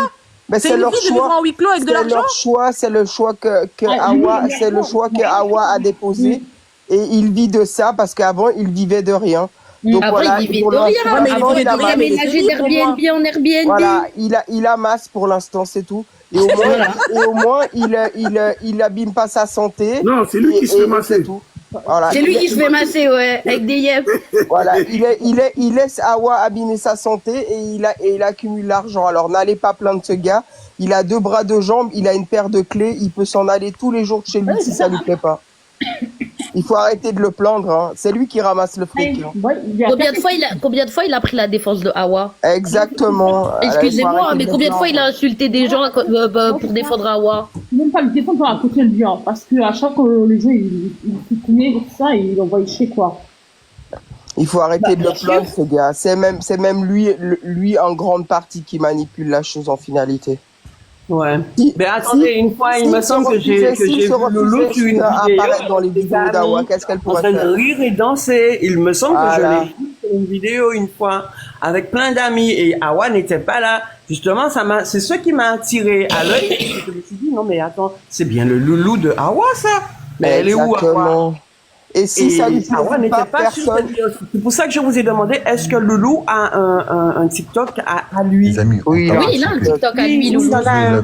Mais C'est une leur vie de vivre en huis clos avec de C'est l'argent? leur choix, c'est le choix que Hawa a déposé. Et il vit de ça parce qu'avant, il vivait de rien. Donc Après, voilà, il vivait pour de rien. l'instant, Mais avant, il a aménagé d'Airbnb en Airbnb. Voilà, il amasse pour l'instant, c'est tout. Et au moins, il abîme pas sa santé. Non, c'est lui qui se fait masser. Tout. Voilà. C'est lui qui se fait masser, ouais, avec des yeux. Voilà, il laisse Hawa abîmer sa santé et il accumule l'argent. Alors n'allez pas plaindre ce gars. Il a 2 bras, 2 jambes, il a une paire de clés, il peut s'en aller tous les jours de chez lui si ça lui plaît pas. Il faut arrêter de le plaindre, hein. C'est lui qui ramasse le fric. Hein. Combien de fois il a pris la défense de Hawa? Exactement. Excusez-moi, mais combien de fois il a insulté des gens pour défendre Hawa? Même pas le défendre à côté de lui, hein, parce qu'à chaque fois que les gens ils tournaient ça, ils l'envoyaient chez quoi. Il faut arrêter de le plaindre, ce gars. C'est même lui en grande partie qui manipule la chose en finalité. Ouais. Mais attendez, une fois, il me semble que j'ai vu Loulou sur une vidéo dans les vidéos d'Hawa. Qu'est-ce qu'elle pourrait en train faire? de rire et danser. Il me semble que je Voilà. l'ai vu sur une vidéo une fois avec plein d'amis et Hawa n'était pas là. Justement, c'est ce qui m'a attiré à l'œil. Je me suis dit, non mais attends, c'est bien le Loulou de Hawa, ça. Mais elle est où, Hawa? Et si ça lui Hawa plaît n'était pas, pas sur cette vidéo. C'est pour ça que je vous ai demandé, est-ce que Loulou a un TikTok à lui? Les amis, Oui, il a un TikTok à lui, Loulou.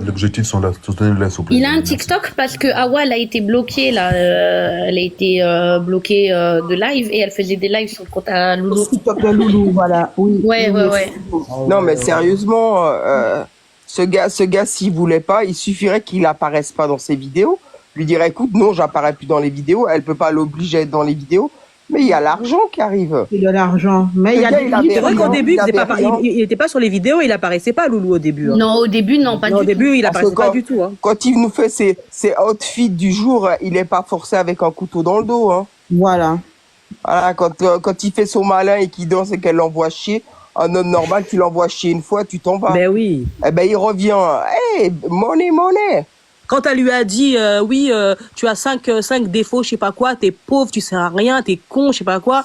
L'objectif sont là, soutenez-le, s'il vous plaît. Il a un TikTok parce que Hawa, elle a été bloquée, là. Elle a été bloquée de live et elle faisait des lives sur le compte à Loulou. TikTok de Loulou, voilà. Oui. Ouais. Non, mais sérieusement, ce gars, s'il voulait pas, il suffirait qu'il apparaisse pas dans ses vidéos. Lui dire, écoute, non, j'apparais plus dans les vidéos. Elle peut pas l'obliger à être dans les vidéos. Mais il y a l'argent qui arrive. C'est de l'argent. Mais il y a C'est vrai qu'au début, il n'était pas sur les vidéos, il apparaissait pas, Loulou, au début. Hein. Non, au début, non, pas du tout. Au début, il apparaissait pas du tout. Hein. Quand il nous fait ses outfits du jour, il est pas forcé avec un couteau dans le dos. Hein. Voilà. Voilà, quand il fait son malin et qu'il danse et qu'elle l'envoie chier, un homme normal, tu l'envoies chier une fois, tu t'en vas. Ben oui. Eh ben, il revient. Hey, money. Quand elle lui a dit, oui, tu as 5 défauts, je sais pas quoi, t'es pauvre, tu sers à rien, t'es con, je sais pas quoi.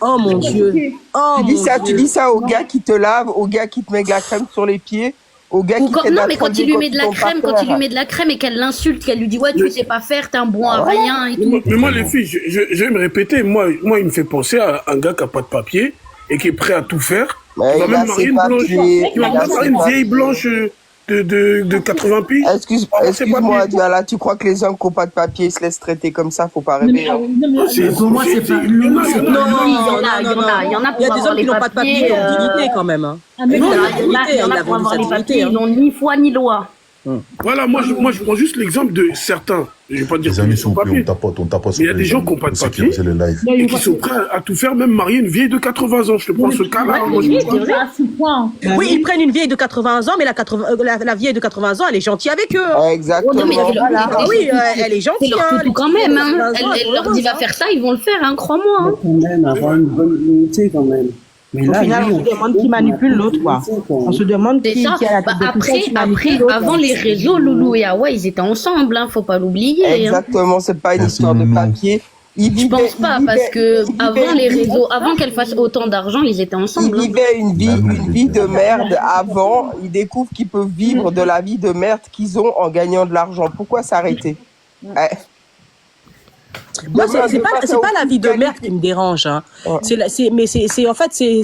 Oh mon Dieu. Oh Tu dis ça au gars qui te lave, au gars qui te met de la crème sur les pieds, au gars qui te Non, mais quand il lui met de la crème, et qu'elle l'insulte, qu'elle lui dit, ouais, tu sais pas faire, t'es un bon à rien et tout. Mais moi, les filles, je vais me répéter. Moi, il me fait penser à un gars qui a pas de papier et qui est prêt à tout faire. Il va même marier une blanche. Il va même marier une vieille blanche de 80 pays. Excuse-moi, Diala, tu crois que les hommes qui n'ont pas de papier se laissent traiter comme ça? Faut pas rêver. Hein. Pour moi, c'est pas. Il y en a Il y a des hommes qui n'ont pas de papier, qui ont dignité quand même. Hein. Il y en a pour avoir les papiers, ils n'ont ni foi ni loi. Voilà, moi je prends juste l'exemple de certains. Je vais pas dire Les amis, qu'ils s'il sont vous plaît, papiers. on tapote. Mais il y a des gens qui n'ont pas de papier C'est le live. et qui sont prêts à tout faire, même marier une vieille de 80 ans. Je te prends ce cas-là. Moi, je comprends. Oui, ils prennent une vieille de 80 ans, mais la vieille de 80 ans, elle est gentille avec eux. Hein. Exactement. Ah oui, elle est gentille. C'est leur toutou quand même. Hein. Elle leur dit va faire ça, ils vont le faire, hein, crois-moi. Hein. Quand même, avoir une bonne unité quand même. Mais Au là, final, on se demande qui manipule l'autre, quoi. On se demande qui a la tête de tout ça, qui manipule l'autre. Avant les réseaux, Loulou et Awa, ils étaient ensemble, hein, faut pas l'oublier. Exactement, c'est pas une histoire de papier. Je pense pas, parce que avant les réseaux, avant qu'elle fasse autant d'argent, ils étaient ensemble. Ils vivaient une vie de merde avant. Ils découvrent qu'ils peuvent vivre de la vie de merde qu'ils ont en gagnant de l'argent. Pourquoi s'arrêter? Moi, c'est pas la vie de merde qui me dérange. Hein. Mais en fait, c'est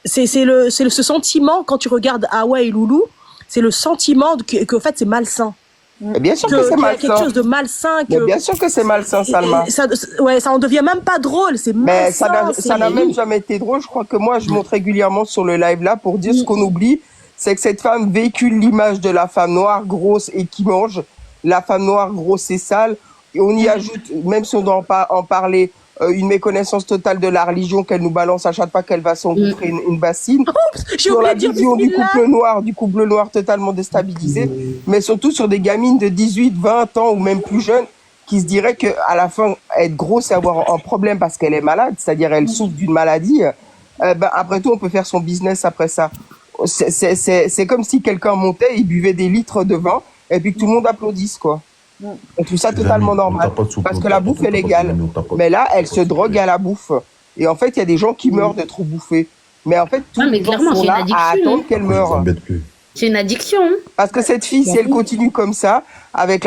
ce sentiment, quand tu regardes Awa et Loulou, c'est le sentiment qu'en fait, c'est malsain. Mais bien sûr que c'est malsain. Quelque chose de malsain. Mais bien sûr que c'est malsain, Salma. Ça en devient même pas drôle, c'est malsain. Mais ça n'a même jamais été drôle. Je crois que moi, je monte régulièrement sur le live là pour dire ce qu'on oublie, c'est que cette femme véhicule l'image de la femme noire, grosse et qui mange. La femme noire, grosse et sale. Et on y ajoute, même si on doit en parler, une méconnaissance totale de la religion qu'elle nous balance à chaque fois qu'elle va s'engouffrer une bassine. Sur la vision du couple noir totalement déstabilisé, mais surtout sur des gamines de 18, 20 ans ou même plus jeunes qui se diraient qu'à la fin, être grosse et avoir un problème parce qu'elle est malade, c'est-à-dire elle souffre d'une maladie, après tout, on peut faire son business après ça. C'est comme si quelqu'un montait, il buvait des litres de vin et puis que tout le monde applaudisse, quoi. Et tout ça totalement normal, parce que la bouffe est légale. Mais là, elle se drogue à la bouffe. Et en fait, il y a des gens qui meurent de trop bouffer. Mais en fait, tous les gens sont là à attendre qu'elle meure. C'est une addiction. Parce que cette fille, si elle continue comme ça, avec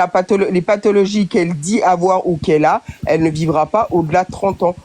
les pathologies qu'elle dit avoir ou qu'elle a, elle ne vivra pas au-delà de 30 ans.